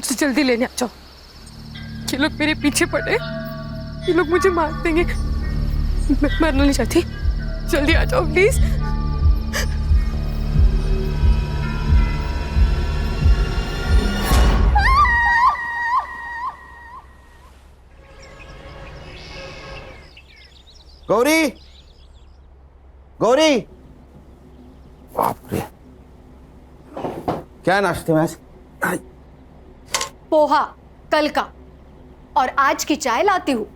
मुझे जल्दी लेने आ जाओ। ये लोग मेरे पीछे पड़े, ये लोग मुझे मार देंगे। मैं मरना नहीं चाहती, जल्दी आ जाओ प्लीज। गौरी, गौरी, बाप रे, क्या नाश्ते में आज? पोहा कल का, और आज की चाय लाती हूँ।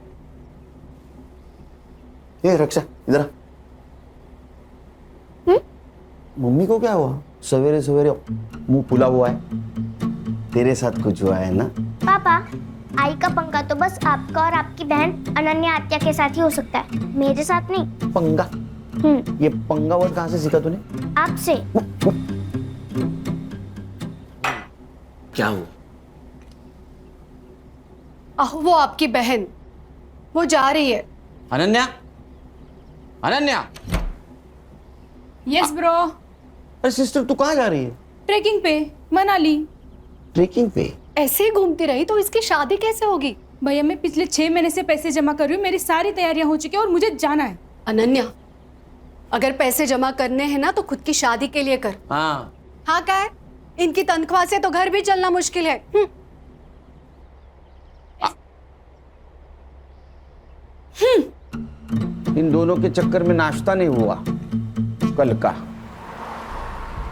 ये रक्षा इधर आ। मम्मी को क्या हुआ? सवेरे सवेरे मुंह फुला हुआ है। तेरे साथ कुछ हुआ है ना? पापा, आई का पंगा तो बस आपका और आपकी बहन अनन्या आत्या के साथ ही हो सकता है, मेरे साथ नहीं। पंगा? ये पंगा वर्ड कहाँ से सीखा तूने? आपसे। क्या हुआ? वो आपकी बहन, वो जा रही है। अनन्या, अनन्या। Yes bro. अरे सिस्टर, तू कहाँ जा रही है? ट्रेकिंग पे, मनाली। ट्रेकिंग पे? ऐसे ही घूमती रही तो इसकी शादी कैसे होगी? भैया मैं पिछले 6 महीने से पैसे जमा कर रही हूँ, मेरी सारी तैयारियां हो चुकी है और मुझे जाना है। अनन्या, अगर पैसे जमा करने हैं ना तो खुद की शादी के लिए कर। हाँ। हाँ क्या है? इनकी तनख्वाह से तो घर भी चलना मुश्किल है। इन दोनों के चक्कर में नाश्ता नहीं हुआ कल का।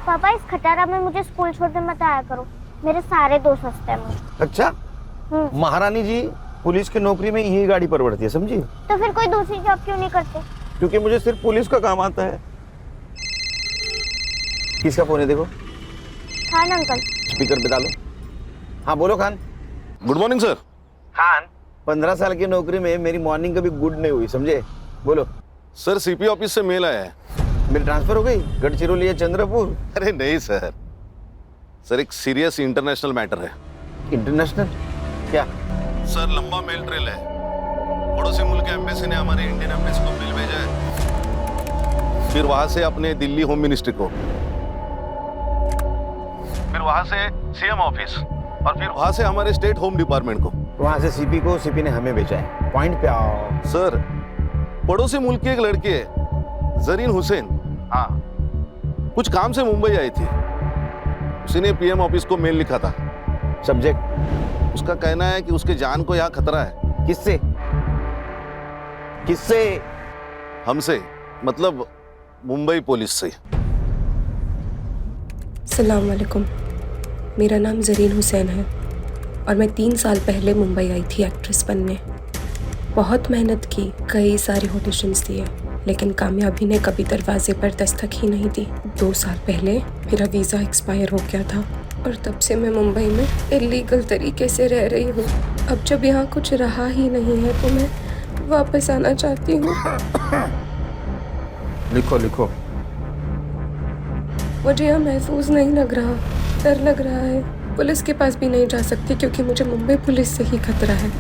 पापा, इस खटारा में मुझे स्कूल छोड़ने मत आया करो, मेरे सारे दोस्त हंसते हैं मुझे। अच्छा, महारानी जी पुलिस की नौकरी में यही गाड़ी परवड़ती है, समझी? तो फिर कोई दूसरी जॉब क्यों नहीं करते? क्योंकि मुझे सिर्फ पुलिस का काम आता है। किसका फोन है देखो? खान अंकल। स्पीकर पे डालो। हाँ बोलो Khan. Good morning sir. Khan, 15 साल की नौकरी में मेरी मॉर्निंग कभी गुड नहीं हुई, समझे? बोलो। सर सीपी ऑफिस से मेल आया है। मेरी ट्रांसफर हो गई गढ़चिरौली या चंद्रपुर? अरे नहीं सर, सर एक सीरियस इंटरनेशनल मैटर है। इंटरनेशनल क्या? सर लंबा मेल ट्रेल है। पड़ोसी मुल्क के एम्बेसी ने हमारे इंडियन एम्बेसी को मेल भेजा है, फिर वहां से अपने दिल्ली होम मिनिस्ट्री को, फिर वहां से सीएम ऑफिस, और फिर वहां से हमारे स्टेट होम डिपार्टमेंट को। वहां से सीपी को, सीपी ने हमें भेजा है। पॉइंट पे आओ। सर पड़ोसी मुल्क की एक लड़की है जरीन हुसैन, हाँ, कुछ काम से मुंबई आई थी। उसी ने पीएम ऑफिस को मेल लिखा था। सब्जेक्ट? उसका कहना है कि उसके जान को यहाँ खतरा है। किससे? किससे? हमसे, मतलब मुंबई पुलिस से। अस्सलाम वालेकुम, मेरा नाम जरीन हुसैन है और मैं 3 साल पहले मुंबई आई थी एक्ट्रेस बनने। बहुत मेहनत की, कई सारे ऑडिशंस दिए, लेकिन कामयाबी ने कभी दरवाजे पर दस्तक ही नहीं दी। 2 साल पहले मेरा वीज़ा एक्सपायर हो गया था और तब से मैं मुंबई में इलीगल तरीके से रह रही हूँ। अब जब यहाँ कुछ रहा ही नहीं है तो मैं वापस आना चाहती हूँ। लिखो लिखो। मुझे यहाँ महफूज नहीं लग रहा, डर लग रहा है। पुलिस के पास भी नहीं जा सकती क्योंकि मुझे मुंबई पुलिस से ही खतरा है,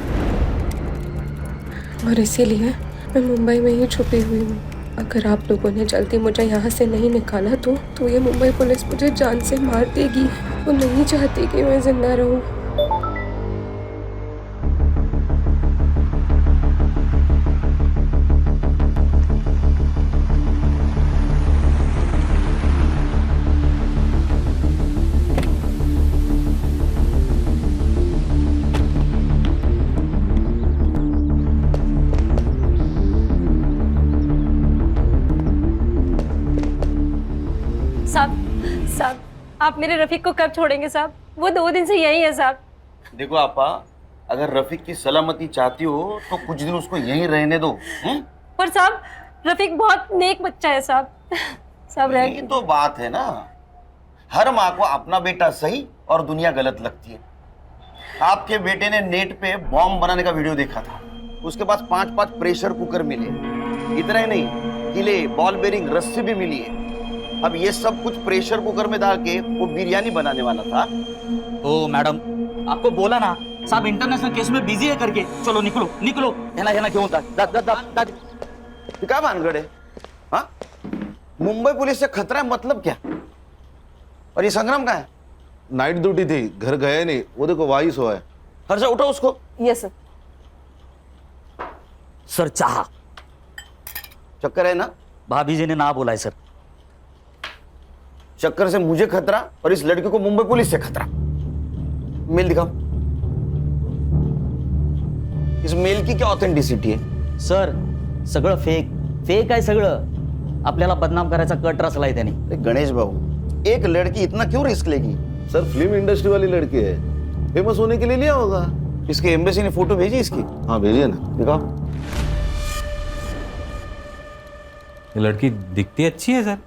और इसीलिए मैं मुंबई में ही छुपी हुई हूँ। अगर आप लोगों ने जल्दी मुझे यहाँ से नहीं निकाला तो ये मुंबई पुलिस मुझे जान से मार देगी। वो नहीं चाहती कि मैं जिंदा रहूँ। साहब, आप मेरे रफीक को कब छोड़ेंगे साहब? वो 2 दिन से यही है साहब। देखो आपा, अगर रफीक की सलामती चाहती हो तो कुछ दिन उसको यहीं रहने दो। पर साहब रफीक बहुत नेक बच्चा है साहब। साहब ये तो बात है ना, हर माँ को अपना बेटा सही और दुनिया गलत लगती है। आपके बेटे ने नेट पे बॉम्ब बनाने का वीडियो देखा था, उसके पास 5-5 प्रेशर कुकर मिले। इतना ही नहीं, किले, बॉल बेरिंग, रस्सी भी मिली है। अब ये सब कुछ प्रेशर कुकर में डाल के वो बिरयानी बनाने वाला था। ओ मैडम, आपको बोला ना साहब इंटरनेशनल केस में बिजी है करके। चलो निकलो निकलो। है ना क्यों होता? क्या भानगढ़ है? हाँ, मुंबई पुलिस से खतरा है मतलब क्या? और ये संग्राम कहाँ है? नाइट ड्यूटी थी, घर गए नहीं, वो देखो वही सोया है। हर्षा उठो उसको। Yes sir. सर चाह चक्कर है ना? भाभी जी ने ना बोला है सर। चक्कर से मुझे खतरा और इस लड़के को मुंबई पुलिस से खतरा। मेल दिखाओ। इस मेल की क्या ऑथेंटिसिटी है? सर सगळं फेक आहे सगळं। आपल्याला बदनाम करायचा कट रचलाय त्याने। अरे गणेश बाबू, एक लड़की इतना क्यों रिस्क लेगी? सर फिल्म इंडस्ट्री वाली लड़की है, फेमस होने के लिए लिया होगा। इसके एम्बेसी ने फोटो भेजी इसकी? हाँ भेजिए ना। दिखाओ। ये लड़की दिखती अच्छी है सर।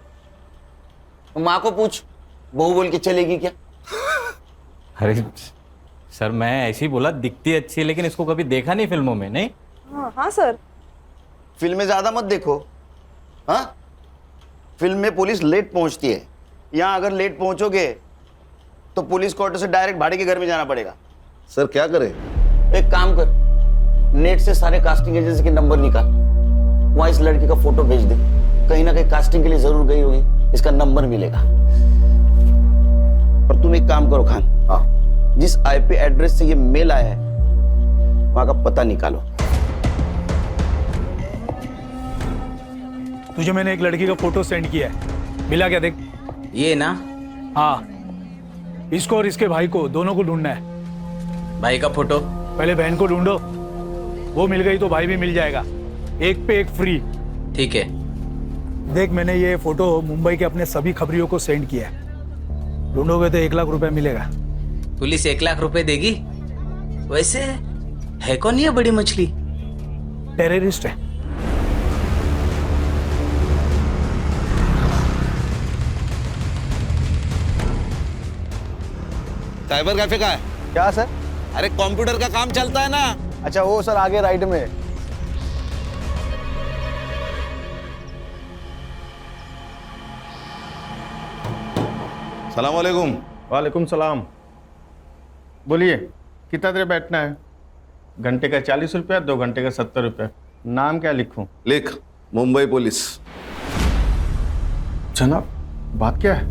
माँ को पूछ, बहू बोल के चलेगी क्या? अरे सर मैं ऐसे ही बोला, दिखती अच्छी है, लेकिन इसको कभी देखा नहीं फिल्मों में। नहीं हाँ सर। फिल्में ज्यादा मत देखो। हाँ, फिल्म में पुलिस लेट पहुंचती है, यहाँ अगर लेट पहुंचोगे तो पुलिस क्वार्टर से डायरेक्ट भाड़े के घर में जाना पड़ेगा। सर क्या करें? एक काम कर, नेट से सारे कास्टिंग एजेंसी के नंबर निकाल, वहां इस लड़की का फोटो भेज दे। कहीं ना कहीं कास्टिंग के लिए जरूर गई होगी, इसका नंबर मिलेगा। और तुम एक काम करो खान, हाँ जिस आईपी एड्रेस से ये मेल आया है वहां का पता निकालो। तुझे मैंने एक लड़की का फोटो सेंड किया है, मिला क्या देख? ये ना? हाँ, इसको और इसके भाई को, दोनों को ढूंढना है। भाई का फोटो? पहले बहन को ढूंढो, वो मिल गई तो भाई भी मिल जाएगा, एक पे एक फ्री। ठीक है। देख मैंने ये फोटो मुंबई के अपने सभी खबरियों को सेंड किया है, ढूंढोगे तो 1 लाख रुपए मिलेगा। पुलिस 1 लाख रुपए देगी? वैसे है कौन ये बड़ी मछली? टेररिस्ट है। साइबर कैफे का है क्या सर? अरे कंप्यूटर का काम चलता है ना। अच्छा वो सर आगे राइट में। सलाम वालेकुम। वालेकुम सलाम। बोलिए कितना देर बैठना है? घंटे का 40 रुपया, 2 घंटे का 70 रुपया। नाम क्या लिखूं? लिख, मुंबई पुलिस। जनाब बात क्या है?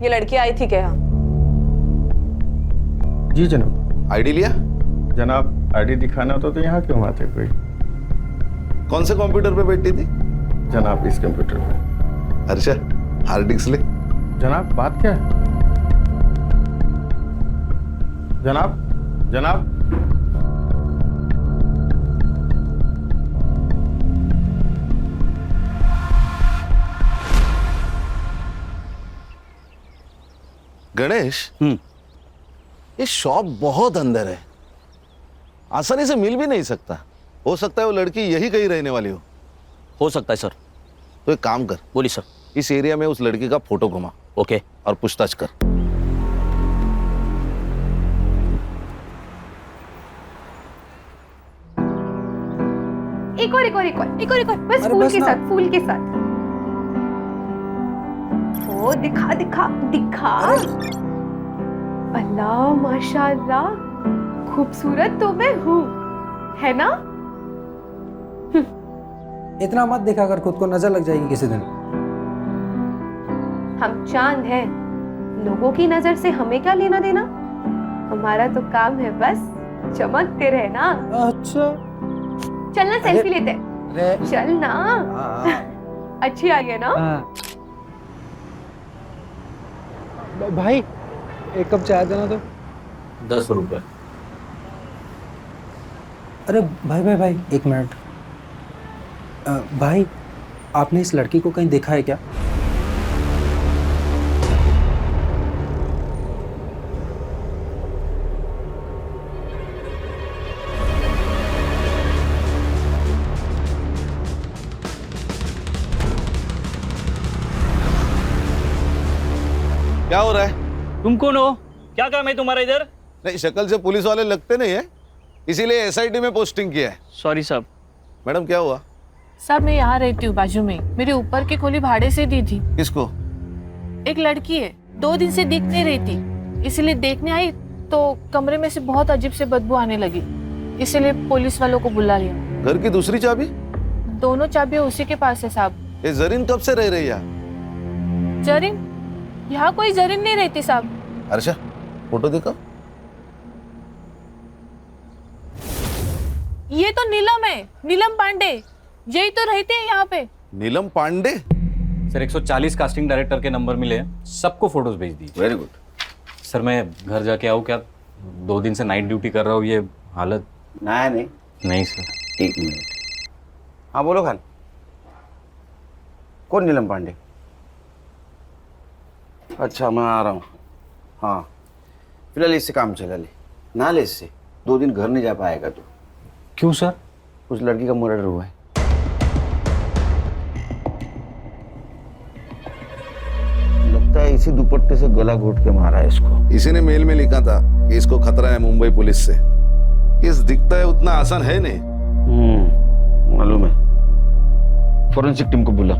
ये लड़की आई थी क्या यहाँ? जी जनाब। आईडी लिया? जनाब आईडी दिखाना होता तो यहाँ क्यों आते कोई? कौन से कंप्यूटर पे बैठी थी? जनाब इस कंप्यूटर पे। हर्षा हार्ड डिस्क ले। जनाब बात क्या है? जनाब जनाब गणेश, ये शॉप बहुत अंदर है, आसानी से मिल भी नहीं सकता। हो सकता है वो लड़की यही कहीं रहने वाली हो सकता है सर। तो एक काम कर, बोलिए सर। इस एरिया में उस लड़की का फोटो घुमा। ओके। और पूछताछ कर। एक और बस फूल के साथ, फूल के साथ। ओ दिखा दिखा दिखा। अल्लाह माशाअल्लाह, खूबसूरत तो मैं हूँ, है ना? इतना मत दिखा कर, खुद को नजर लग जाएगी किसी दिन। हम चांद हैं, लोगों की नजर से हमें क्या लेना देना? हमारा तो काम है बस चमकते रहना। अच्छा चलना सेल्फी लेते हैं। चल ना। अच्छी आई है ना? भाई एक कप चाय देना तो। 10 रुपए। अरे भाई भाई भाई एक मिनट। भाई आपने इस लड़की को कहीं देखा है क्या? क्या हो रहा है? तुम कौन हो? क्या काम है तुम्हारा इधर? नहीं, शक्ल से पुलिस वाले लगते नहीं है, इसीलिए एसआईटी में पोस्टिंग किया है। सॉरी साहब। मैडम क्या हुआ? साहब मैं यहाँ रहती हूँ बाजू में, मेरे ऊपर की खोली भाड़े से दी थी। किसको? एक लड़की है, 2 दिन से दिख नहीं रही थी, इसीलिए देखने आई तो कमरे में से बहुत अजीब से बदबू आने लगी, इसीलिए पुलिस वालों को बुला लिया। घर की दूसरी चाबी? दोनों चाबियां उसी के पास है साहब। ये जरीन कब से रह रही है? जरीन? यहाँ कोई जरीन नहीं रहती साहब। हर्षा फोटो देखो। ये तो नीलम है, नीलम पांडे। यही तो रहते हैं यहाँ पे। नीलम पांडे? सर 140 कास्टिंग डायरेक्टर के नंबर मिले हैं, सबको फोटोज भेज दीजिए। Very good. सर मैं घर जाके आऊँ क्या? 2 दिन से नाइट ड्यूटी कर रहा हूँ, ये हालत। नहीं सर। 1 मिनट। हाँ बोलो खान। कौन नीलम पांडे? अच्छा मैं आ रहा हूँ। हाँ फिलहाल इससे काम चला ले, ना ले इससे। 2 दिन घर नहीं जा पाएगा तू। क्यों सर? उस लड़की का मर्डर हुआ है। लगता है इसी दुपट्टे से गला घोट के मारा है इसको। इसी ने मेल में लिखा था कि इसको खतरा है मुंबई पुलिस से। केस दिखता है उतना आसान है नहीं। मालूम है। फॉरेंसिक टीम को बुला,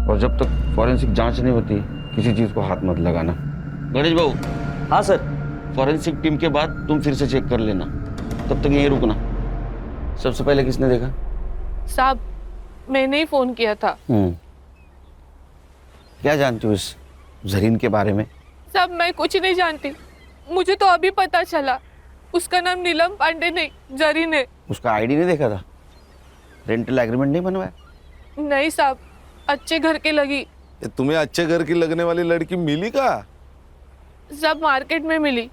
और जब तक फॉरेंसिक जांच नहीं होती किसी चीज को हाथ मत लगाना। गणेश बाबू। हाँ सर। फॉरेंसिक टीम के बाद तुम फिर से चेक कर लेना, तब तक यहीं रुकना। सबसे पहले किसने देखा? साहब मैंने ही फोन किया था। क्या जानती हो इस जरीन के बारे में? साहब मैं कुछ नहीं जानती, मुझे तो अभी पता चला। उसका नाम नीलम पांडे नहीं, जरीन है। उसका आईडी नहीं देखा था? रेंटल एग्रीमेंट नहीं बनवाया? नहीं साहब, अच्छे घर की लगी। तुम्हें अच्छे घर की लगने वाली लड़की मिली का? सब मार्केट में मिली,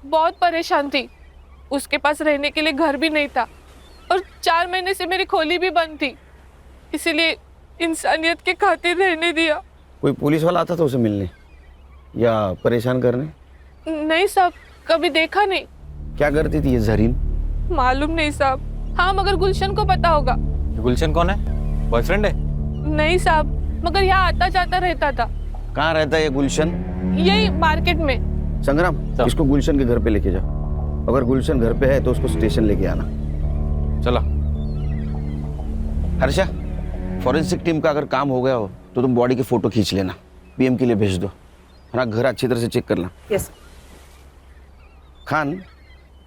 बहुत परेशान थी। उसके पास रहने के लिए घर भी नहीं था, और 4 महीने से मेरी खोली भी बंद थी, इसीलिए इंसानियत के खातिर रहने दिया। कोई पुलिस वाला आता था उसे मिलने या परेशान करने? नहीं साहब, कभी देखा नहीं। क्या करती थी ये जरीन? मालूम नहीं साहब। हाँ मगर गुलशन को पता होगा। गुलशन कौन है? बॉयफ्रेंड है? नहीं साहब, मगर यहाँ आता जाता रहता था। कहाँ रहता है ये गुलशन? यही मार्केट में। संग्राम, इसको गुलशन के घर पे लेके जाओ। अगर गुलशन घर पे है तो उसको स्टेशन लेके आना। चला। हर्षा, फॉरेंसिक टीम का अगर काम हो गया हो तो तुम बॉडी की फोटो खींच लेना, पीएम के लिए भेज दो। है ना, घर अच्छी तरह से चेक करना। यस। खान,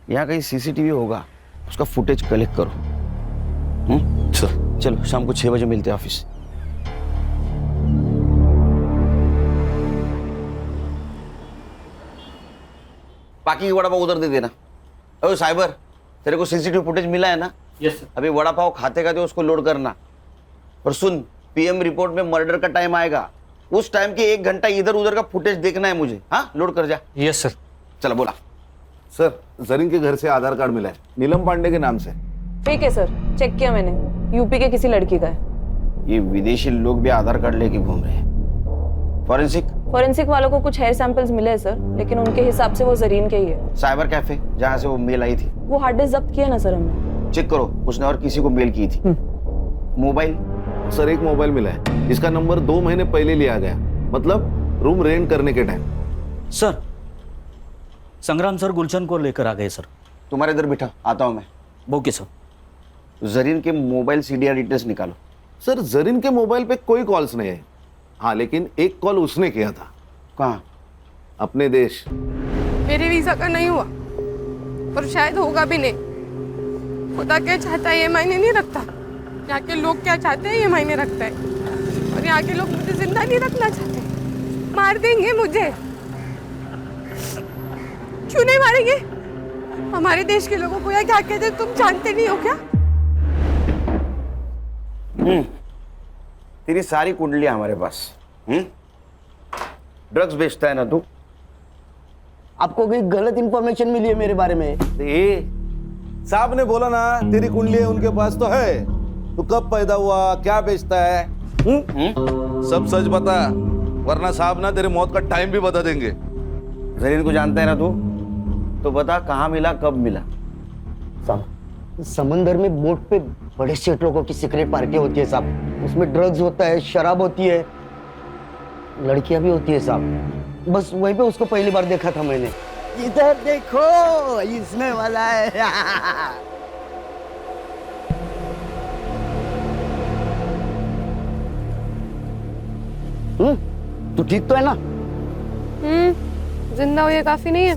यहाँ कहीं सीसीटीवी होगा, उसका फुटेज कलेक्ट करो। चलो शाम को 6 बजे मिलते हैं ऑफिस। बाकी की वड़ा पाव उधर दे देना। अरे साइबर, तेरे को सीसीटीवी फुटेज मिला है ना? Yes sir. अभी वड़ा पाव खाते खाते उसको लोड करना। और सुन, पीएम रिपोर्ट में मर्डर का टाइम आएगा, उस टाइम के 1 घंटा इधर उधर का फुटेज देखना है मुझे। हाँ, लोड कर जा। Yes sir. चलो बोला। सर जरीन के घर से आधार कार्ड मिला है, नीलम पांडे के नाम से। ठीक है सर, चेक किया मैंने, यूपी के किसी लड़की का है। ये विदेशी लोग भी आधार कार्ड लेके घूम रहे हैं। फॉरेंसिक वालों को कुछ हेयर सैंपल्स मिले हैं सर, लेकिन उनके हिसाब से वो जरीन के ही है। साइबर कैफे जहाँ से वो मेल आई थी, वो हार्ड डिस्क जब्त किया ना सर हमने। चेक करो उसने और किसी को मेल की थी। मोबाइल? सर एक मोबाइल मिला है, इसका नंबर 2 महीने पहले लिया गया, मतलब रूम रेंट करने के टाइम। सर संग्राम सर गुलशन को लेकर आ गए सर। तुम्हारे इधर बिठा, आता हूँ मैं। Okay sir. जरीन के मोबाइल सीडीआर डिटेल्स निकालो। सर जरीन के मोबाइल पे कोई कॉल्स नहीं है। हाँ लेकिन एक कॉल उसने किया था। कहाँ? अपने देश। मेरे वीजा का नहीं हुआ, और शायद होगा भी नहीं। खुदा क्या चाहता है ये मायने नहीं रखता, यहाँ के लोग क्या चाहते हैं ये मायने रखता है। और यहाँ के लोग मुझे जिंदा नहीं रखना चाहते, मार देंगे मुझे। क्यों नहीं मारेंगे? हमारे देश के लोगों को यहाँ क्या कहते हैं तुम जानते नहीं हो क्या? तेरी सारी कुंडलियां हमारे पास। ड्रग्स बेचता है ना तू? आपको कोई गलत इंफॉर्मेशन मिली है मेरे बारे में? साहब ने बोला ना तेरी कुंडली उनके पास तो है। तू कब पैदा हुआ, क्या बेचता है, सब सच बता, वरना साहब ना तेरी मौत का टाइम भी बता देंगे। जरीन को जानता है ना तू? तो बता कहाँ मिला, कब मिला? साहब समंदर में बोट पे बड़े सेठ लोगों की सीक्रेट पार्टी होती है साहब, उसमें ड्रग्स होता है, शराब होती है, लड़कियां भी होती है साहब। बस वहीं पे उसको पहली बार देखा था मैंने। इधर देखो, इसमें वाला है। तू ठीक तो है ना? जिंदा हो ये काफी नहीं है।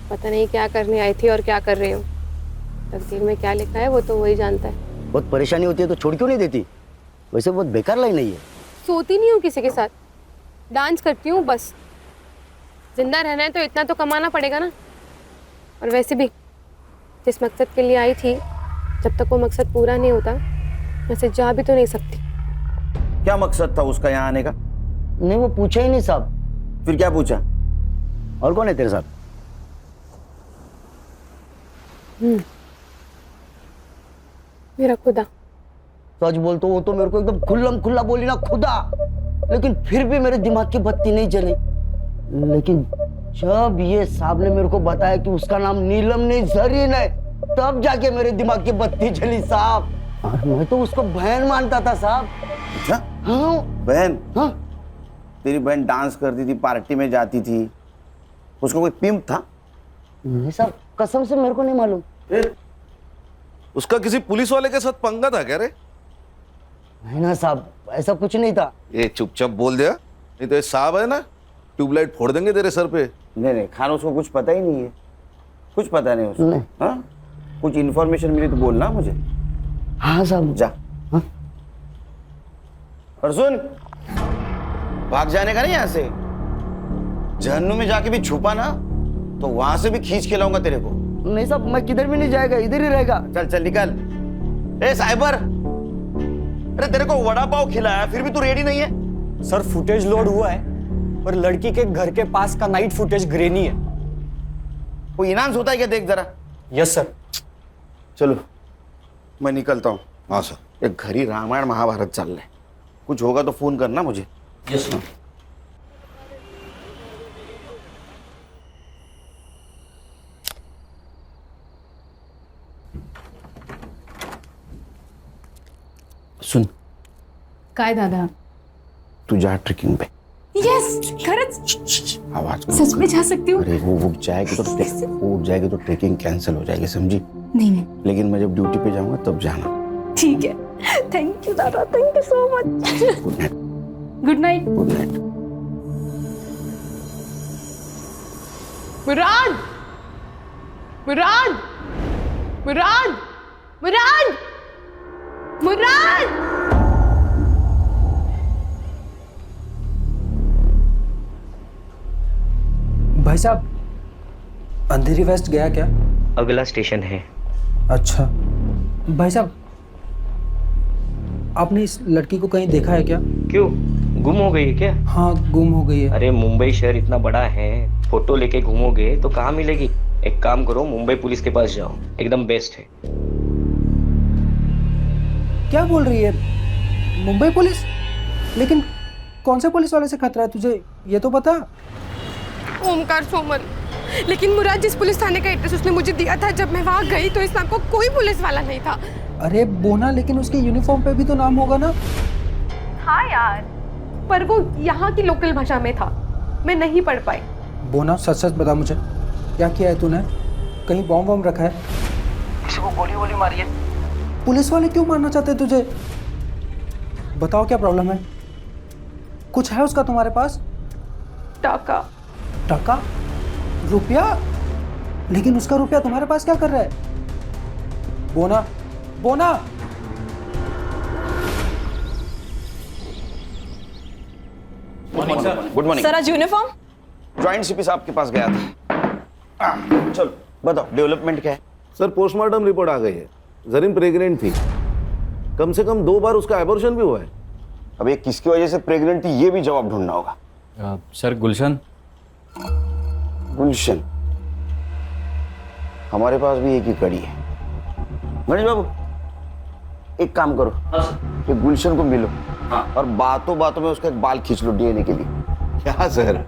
पता नहीं क्या करने आई थी और क्या कर रही हूँ। तकदीर में क्या लिखा है वो तो वही जानता है। बहुत परेशानी होती है तो छोड़ क्यों नहीं देती? वैसे बहुत बेकार लाइन नहीं है। सोती नहीं हूँ किसी के साथ, डांस करती हूँ बस। जिंदा रहना है तो इतना तो कमाना पड़ेगा ना। और वैसे भी जिस मकसद के लिए आई थी, जब तक वो मकसद पूरा नहीं होता मैं से जा भी तो नहीं सकती। क्या मकसद था उसका यहाँ आने का? नहीं, वो पूछा ही नहीं साहब। फिर क्या पूछा? और कौन है तेरे साथ? मेरा खुदा। सच बोल तो वो तो मेरे को एकदम खुल्लम खुल्ला बोली ना, खुदा। लेकिन फिर भी मेरे दिमाग की बत्ती नहीं जली। लेकिन जब ये साहब ने मेरे को बताया कि उसका नाम नीलम नहीं जरीन है, तब जाके मेरे दिमाग की बत्ती जली साहब। और मैं तो उसको बहन मानता था साहब। अच्छा? हाँ बहन? हाँ। तेरी बहन डांस करती थी, पार्टी में जाती थी, उसको कोई पिंप था? नहीं साहब, कसम से मेरे को नहीं मालूम। उसका किसी पुलिस वाले के साथ पंगा था क्या रे? नहीं ना साहब, ऐसा कुछ नहीं था। ये चुपचाप बोल दिया, नहीं तो ये साहब है ना, ट्यूबलाइट फोड़ देंगे तेरे सर पे। नहीं नहीं खान, उसको कुछ पता ही नहीं है, कुछ पता नहीं उसको। हाँ? कुछ इन्फॉर्मेशन मिली तो बोलना मुझे। हाँ साहब। जा। हाँ? और सुन, भाग जाने का नहीं यहाँ से। जहन्नुम में जाके भी छुपा ना तो वहां से भी खींच के लाऊंगा तेरे को। नहीं साहब, मैं किधर भी नहीं जाएगा, इधर ही रहेगा। चल चल निकल। ए साइबर, अरे तेरे को वड़ा पाव खिलाया फिर भी तू रेडी नहीं है? सर फुटेज लोड हुआ है, पर लड़की के घर के पास का नाइट फुटेज ग्रेनी है। वो इनाम होता है क्या, देख जरा। Yes sir. चलो मैं निकलता हूँ। हाँ सर। एक घरी रामायण महाभारत चल रहे, कुछ होगा तो फोन करना मुझे। Yes sir. सुन, काय दादा? तू जा ट्रेकिंग पे। यस, खरंच? आवाज सच में जा सकती हूँ? अरे वो उठ जाएगी तो ट्रेकिंग कैंसिल हो जाएगी, समझी? नहीं नहीं। लेकिन मैं जब ड्यूटी पे जाऊंगा तब जाना। ठीक है। थैंक यू दादा, thank you so much. Good night. Good night. Good night. Murad, Murad, Murad, Murad, Murad. भाई साहब, अंधेरी वेस्ट गया क्या? अगला स्टेशन है। अच्छा भाई साहब, आपने इस लड़की को कहीं देखा है क्या? क्यों, गुम हो गई है क्या? हाँ, गुम हो गई है। अरे मुंबई शहर इतना बड़ा है, फोटो लेके घूमोगे तो कहाँ मिलेगी? एक काम करो, मुंबई पुलिस के पास जाओ, एकदम बेस्ट है। क्या बोल रही है? मुंबई पुलिस? लेकिन कौन से पुलिस वाले से खतरा है तुझे, ये तो बता। ओमकार सोमल, लेकिन मुराद जिस पुलिस थाने का एड्रेस उसने मुझे दिया था, जब मैं वहाँ गई तो इस नाम को कोई पुलिस वाला नहीं था। अरे बोना, लेकिन उसके यूनिफॉर्म पे भी तो नाम होगा ना। हाँ यार, पर वो यहाँ की लोकल भाषा में था, मैं नहीं पढ़ पाई। बोना, सच सच बता मुझे, क्या किया है तूने? कहीं बॉम्ब वॉम्ब रखा है? किसी को गोली वोली मारी है? पुलिस वाले क्यों मारना चाहते हैं तुझे? बताओ क्या प्रॉब्लम है? कुछ है उसका तुम्हारे पास? टाका। टाका? रुपया? लेकिन उसका रुपया तुम्हारे पास क्या कर रहा है? बोना, बोना। गुड मॉर्निंग सर, आज यूनिफॉर्म? ज्वाइंट सीपी साहब के पास गया था। चलो बताओ डेवलपमेंट क्या है? सर पोस्टमार्टम रिपोर्ट आ गई है, जरीन प्रेग्नेंट थी, कम से कम 2 बार उसका एबॉर्शन भी हुआ है। अब ये किसकी वजह से प्रेग्नेंट थी, ये भी जवाब ढूंढना होगा। सर गुलशन। गुलशन, हमारे पास भी एक ही कड़ी है। गणेश बाबू, एक काम करो, ये गुलशन को मिलो। हाँ। और बातों बातों में उसका एक बाल खींच लो डीएनए के लिए। क्या सर,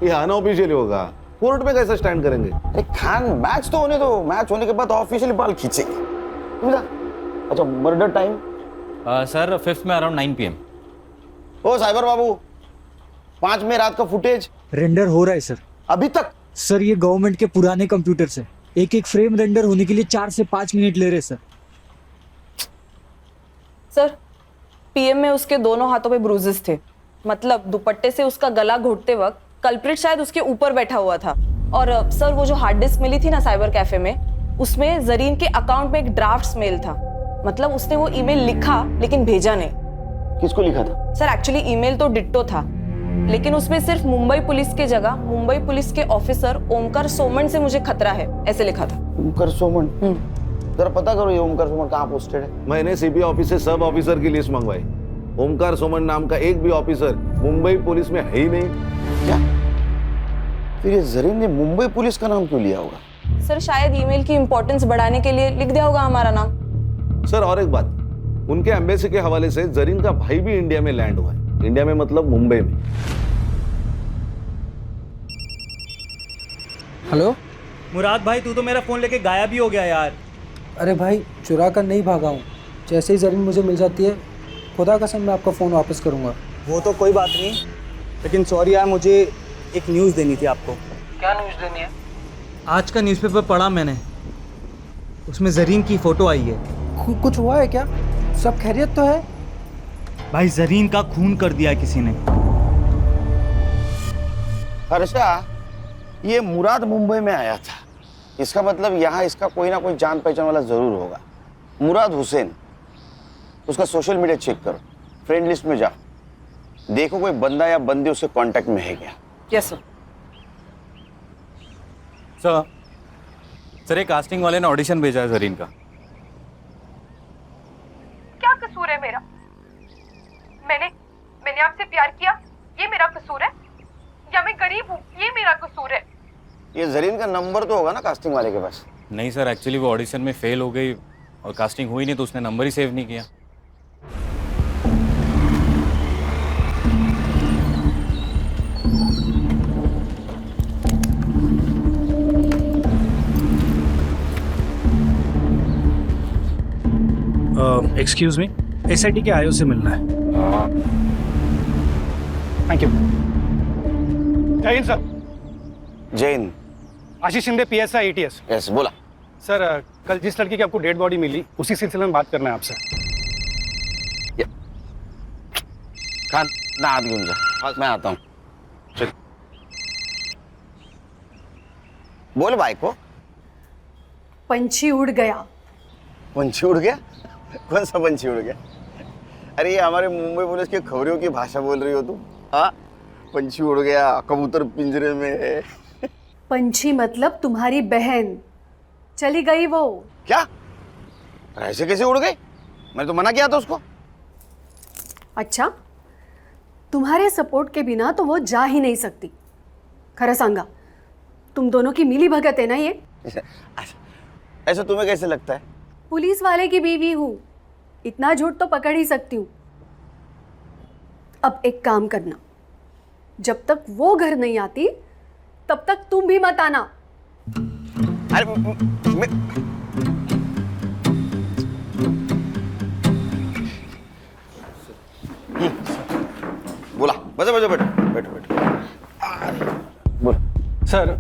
ये अनऑफिशियल होगा, कोर्ट में कैसे स्टैंड करेंगे? अरे खान, मैच तो होने दो, मैच होने के बाद ऑफिशियली बाल खींचेंगे। अच्छा, मर्डर टाइम? सर 5th में अराउंड 9 PM। ओ साइबर बाबू, 5 में रात का फुटेज रेंडर हो रहा है सर। अभी तक? सर ये गवर्नमेंट के पुराने कंप्यूटर से एक एक फ्रेम रेंडर होने के लिए 4 से 5 मिनट ले रहे सर। सर, पीएम में उसके दोनों हाथों पे ब्रूजेस थे, मतलब दुपट्टे से उसका गला घोटते वक्त कल्प्रिट शायद उसके ऊपर बैठा हुआ था। और सर, वो जो हार्ड डिस्क मिली थी ना साइबर कैफे में, उसमें जरीन के अकाउंट में एक ड्राफ्ट्स मेल था, मतलब उसने वो ईमेल लिखा लेकिन भेजा नहीं। किसको लिखा था? सर एक्चुअली ईमेल तो डिट्टो था, लेकिन उसमें सिर्फ मुंबई पुलिस के जगह मुंबई पुलिस के ऑफिसर ओमकार सोमन से मुझे खतरा है ऐसे लिखा था। ओमकार सोमन? जरा पता करो ये ओमकार सोमन कहाँ पोस्टेड है। मैंने सीपी ऑफिस से सब ऑफिसर की लिस्ट मंगवाई। ओमकार सोमन नाम का एक भी ऑफिसर मुंबई पुलिस में है ही नहीं। क्या? फिर ये जरीन ने मुंबई पुलिस का नाम क्यों लिया होगा? सर शायद ईमेल की इंपॉर्टेंस बढ़ाने के लिए लिख दिया होगा हमारा नाम। सर और एक बात, उनके एम्बेसी के हवाले से जरीन का भाई भी इंडिया में लैंड हुआ है। इंडिया में मतलब मुंबई में। हेलो मुराद भाई, तू तो मेरा फोन लेके गायब ही हो गया यार। अरे भाई, चुरा कर नहीं भागा हूँ। जैसे ही जरीन मुझे मिल जाती है, खुदा कसम मैं आपका फ़ोन वापस करूँगा। वो तो कोई बात नहीं, लेकिन सॉरी यार, मुझे एक न्यूज़ देनी थी आपको। क्या न्यूज़ देनी है? आज का न्यूज़पेपर पढ़ा मैंने, उसमें जरीन की फ़ोटो आई है। कुछ हुआ है क्या? सब खैरियत तो है? भाई जरीन का खून कर दिया किसी ने। हर्षा, ये मुराद मुंबई में आया था, इसका मतलब यहाँ इसका कोई ना कोई जान पहचान वाला जरूर होगा। मुराद हुसैन, उसका सोशल मीडिया चेक करो, फ्रेंड लिस्ट में जाओ, देखो कोई बंदा या बंदी उसके कांटेक्ट में है क्या। Yes sir. सर एक कास्टिंग वाले ने ऑडिशन भेजा है जरीन का। क्या कसूर है मेरा? मैंने आपसे प्यार किया, ये मेरा कसूर है? या मैं गरीब हूँ, ये मेरा कसूर है? ये जरीन का नंबर तो होगा ना कास्टिंग वाले के पास? नहीं सर, एक्चुअली वो ऑडिशन में फेल हो गई और कास्टिंग हुई नहीं तो उसने नंबर ही सेव नहीं किया। एक्सक्यूज मी, एसआईटी के आईओ से मिलना है। Thank you. जय हिंद सर। जय हिंद। आशीष शिंदे, पीएसआई एटीएस। यस, बोला। सर कल जिस लड़की की आपको डेड बॉडी मिली, उसी सिलसिले में बात करना है आपसे। खान ना हाथ घेऊन जा, मैं आता हूँ। चल बोल भाई को। पंछी उड़ गया। पंछी उड़ गया? कौन सा पंछी उड़ गया? अरे ये हमारे मुंबई पुलिस के खबरियों की भाषा बोल रही हो तुम? हाँ, पंछी उड़ गया, कबूतर पिंजरे में है। पंछी मतलब तुम्हारी बहन, चली गई वो। क्या? ऐसे कैसे उड़ गई? मैंने तो मना किया था उसको। अच्छा, तुम्हारे सपोर्ट के बिना तो वो जा ही नहीं सकती। खरा सांगा, तुम दोनों की मिली भगत है ना ये? ऐसा तुम्हें कैसे लगता है? पुलिस वाले की बीवी हूँ, इतना झूठ तो पकड़ ही सकती हूँ। अब एक काम करना, जब तक वो घर नहीं आती तब तक तुम भी मत आना। अरे बोला, बजा बजा, बैठो बैठो बैठो। बोल। सर,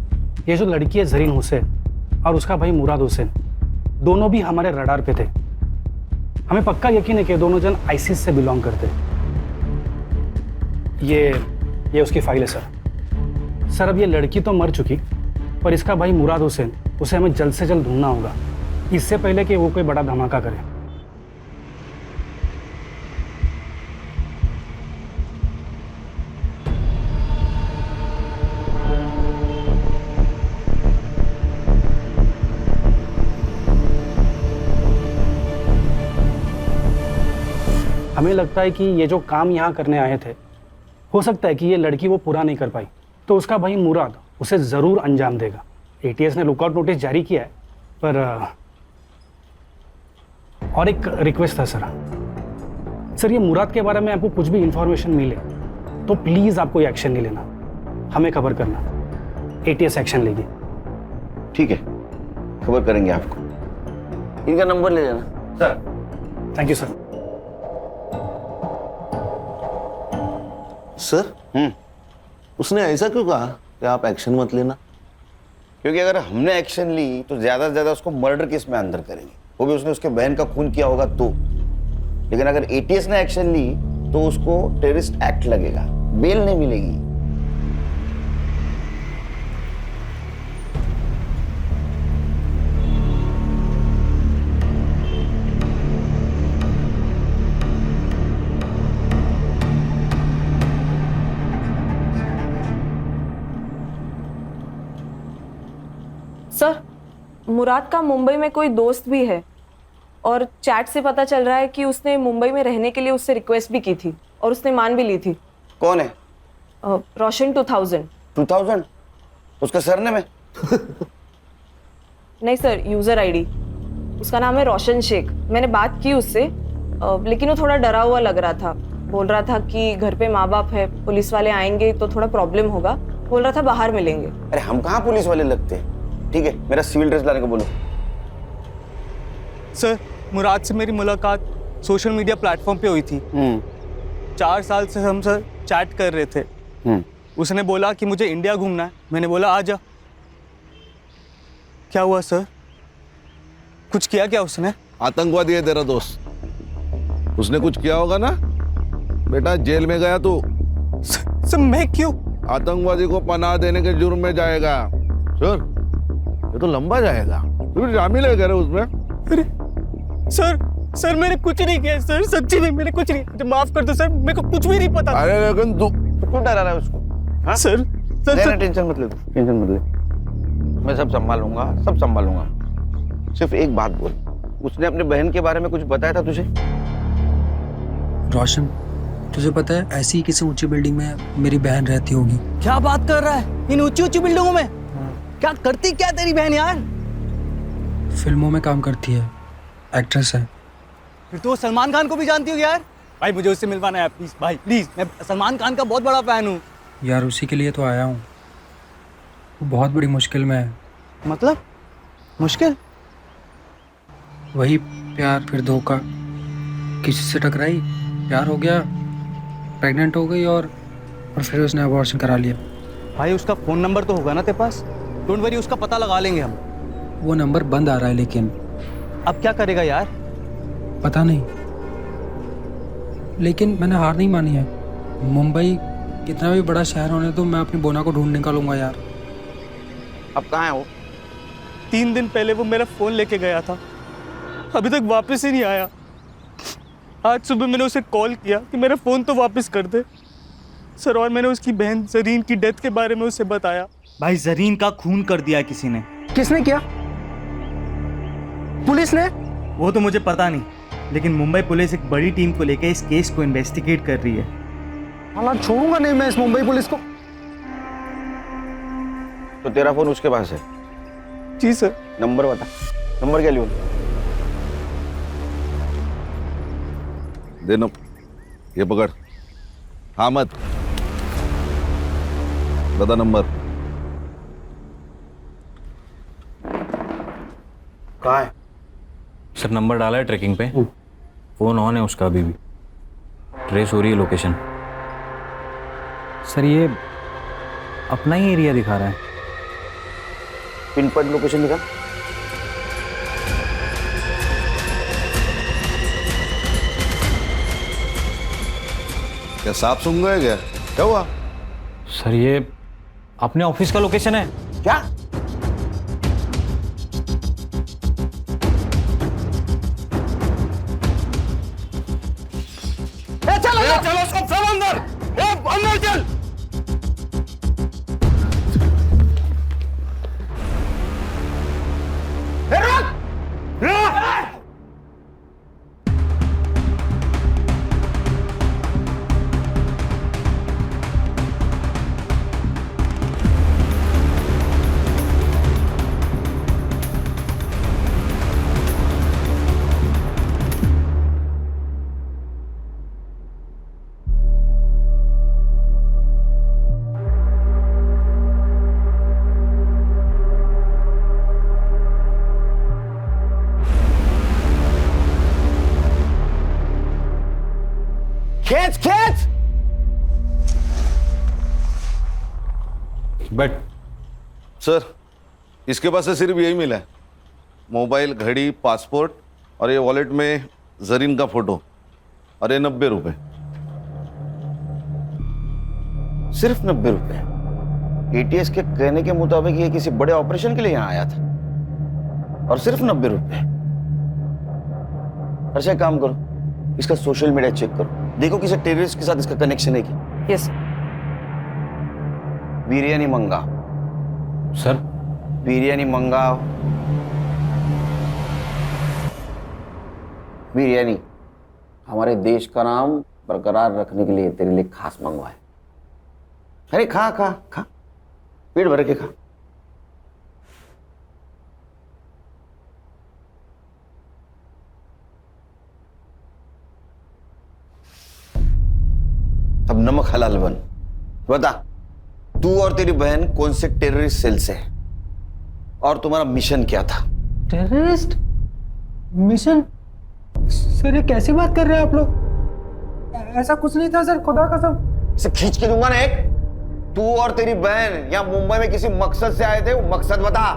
ये जो लड़की है जरीन हुसैन और उसका भाई मुराद हुसैन, दोनों भी हमारे रडार पे थे। हमें पक्का यकीन है कि दोनों जन आईसिस से बिलोंग करते। ये उसकी फाइल है सर। सर अब ये लड़की तो मर चुकी, पर इसका भाई मुराद हुसैन, उसे हमें जल्द से जल्द ढूंढना होगा, इससे पहले कि वो कोई बड़ा धमाका करे। हमें लगता है कि ये जो काम यहाँ करने आए थे, हो सकता है कि ये लड़की वो पूरा नहीं कर पाई, तो उसका भाई मुराद उसे ज़रूर अंजाम देगा। एटीएस ने लुकआउट नोटिस जारी किया है, पर और एक रिक्वेस्ट था सर, ये मुराद के बारे में आपको कुछ भी इंफॉर्मेशन मिले तो प्लीज़ आप कोई एक्शन नहीं लेना, हमें खबर करना, एटीएस एक्शन लेगी। ठीक है, खबर करेंगे आपको। इनका नंबर ले लेना sir. Thank you sir. Sir, उसने ऐसा क्यों कहा कि आप एक्शन मत लेना? क्योंकि अगर हमने एक्शन ली तो ज्यादा से ज्यादा उसको मर्डर केस में अंदर करेंगे, वो भी उसने उसके बहन का खून किया होगा तो। लेकिन अगर एटीएस ने एक्शन ली तो उसको टेररिस्ट एक्ट लगेगा, बेल नहीं मिलेगी। मुराद का मुंबई में कोई दोस्त भी है और चैट से पता चल रहा है कि उसने मुंबई में रहने के लिए उससे रिक्वेस्ट भी की थी और उसने मान भी ली थी। कौन है? रोशन 2000। 2000? उसका सरनेम है? नहीं सर, यूजर आईडी। उसका नाम है रोशन शेख। मैंने बात की उससे, लेकिन वो थोड़ा डरा हुआ लग रहा था। बोल रहा था कि घर पे माँ बाप है, पुलिस वाले आएंगे तो थोड़ा प्रॉब्लम होगा। बोल रहा था बाहर मिलेंगे। अरे हम कहाँ पुलिस वाले लगते हैं? ठीक है, मेरा सिविल ड्रेस लाने को बोलो। सर, मुराद से मेरी मुलाकात सोशल मीडिया प्लेटफॉर्म पे हुई थी। 4 साल से हम सर चैट कर रहे थे। उसने बोला कि मुझे इंडिया घूमना है। मैंने बोला आ जा। क्या हुआ सर? कुछ किया क्या उसने? आतंकवादी है तेरा दोस्त, उसने कुछ किया होगा ना बेटा। जेल में गया तू। सर मैं क्यों? आतंकवादी को पनाह देने के जुर्म में जाएगा सर। ये तो लंबा जाएगा। तू शामिल है कह रहे उसमें? अरे सर मैंने कुछ नहीं किया सर, सच्ची में मैंने कुछ नहीं। मुझे माफ कर दो सर, मेरे को कुछ भी नहीं पता। अरे लेकिन तू क्यों डरा रहा है उसको? हाँ? सर टेंशन मत ले, टेंशन मत ले। मैं सब संभालूंगा, सब संभालूंगा। सिर्फ एक बात बोल, उसने अपने बहन के बारे में कुछ बताया था तुझे? रोशन, तुझे पता है ऐसी किसी ऊंची बिल्डिंग में मेरी बहन रहती होगी। क्या बात कर रहा है? इन ऊंची ऊंची बिल्डिंगों में? क्या करती क्या तेरी बहन यार? फिल्मों में काम करती है, एक्ट्रेस है। फिर तो सलमान खान को भी जानती होगी यार। भाई मुझे उससे मिलवाना है प्लीज भाई, प्लीज। मैं सलमान खान का बहुत बड़ा फैन हूँ यार। उसी के लिए तो आया हूँ। वो बहुत बड़ी मुश्किल में है। मतलब मुश्किल? वही प्यार फिर धोखा। किसी से टकराई, प्यार हो गया, प्रेग्नेंट हो गई और फिर उसने अबॉर्शन करा लिया। भाई उसका फोन नंबर तो होगा ना तेरे पास? डोंट वरी, उसका पता लगा लेंगे हम। वो नंबर बंद आ रहा है लेकिन। अब क्या करेगा यार? पता नहीं, लेकिन मैंने हार नहीं मानी है। मुंबई कितना भी बड़ा शहर होने तो मैं अपनी बोना को ढूंढ निकालूंगा यार। अब कहाँ है वो? 3 दिन पहले वो मेरा फोन लेके गया था, अभी तक वापस ही नहीं आया। आज सुबह मैंने उसे कॉल किया कि मेरा फोन तो वापस कर दे सर, और मैंने उसकी बहन जरीन की डेथ के बारे में उसे बताया। भाई जरीन का खून कर दिया किसी ने। किसने किया? पुलिस ने? वो तो मुझे पता नहीं, लेकिन मुंबई पुलिस एक बड़ी टीम को लेकर इस केस को इन्वेस्टिगेट कर रही है। हालांकि छोड़ूंगा नहीं मैं इस मुंबई पुलिस को। तो तेरा फोन उसके पास है? जी सर। नंबर बता, नंबर क्या लियो? देनो, ये पकड़। हामद, बता नंबर। कहाँ है? सर नंबर डाला है ट्रैकिंग पे, फोन ऑन है उसका, अभी भी ट्रेस हो रही है लोकेशन। सर ये अपना ही एरिया दिखा रहा है। पिन पॉइंट लोकेशन दिखा। क्या सांप सूंघ गए क्या? क्या हुआ? सर ये अपने ऑफिस का लोकेशन है। क्या? चलो सब अंदर, अंदर चल। खींच खींच। बट सर इसके पास से सिर्फ यही मिला है, मोबाइल, घड़ी, पासपोर्ट और ये वॉलेट में जरीन का फोटो, और ये 90 रुपए। सिर्फ 90 रुपए? एटीएस के कहने के मुताबिक ये किसी बड़े ऑपरेशन के लिए यहाँ आया था, और सिर्फ 90 रुपए। अच्छा एक काम करो, इसका सोशल मीडिया चेक करो, देखो किसी टेररिस्ट के साथ इसका कनेक्शन है क्या। यस। बिरयानी मंगाओ सर। बिरयानी मंगाओ। बिरयानी हमारे देश का नाम बरकरार रखने के लिए तेरे लिए खास मंगवाए। अरे खा खा खा, पेट भर के खा। अब नमक हलाल बन। बता, तू और तेरी बहन कौन से टेररिस्ट सेल से है और तुम्हारा मिशन क्या था? Terrorist mission? सर ये कैसी बात कर रहे हैं आप लोग? ऐसा कुछ नहीं था सर, खुदा कसम। इसे खींच के दूंगा ना एक। तू और तेरी बहन यहाँ मुंबई में किसी मकसद से आए थे, वो मकसद बता।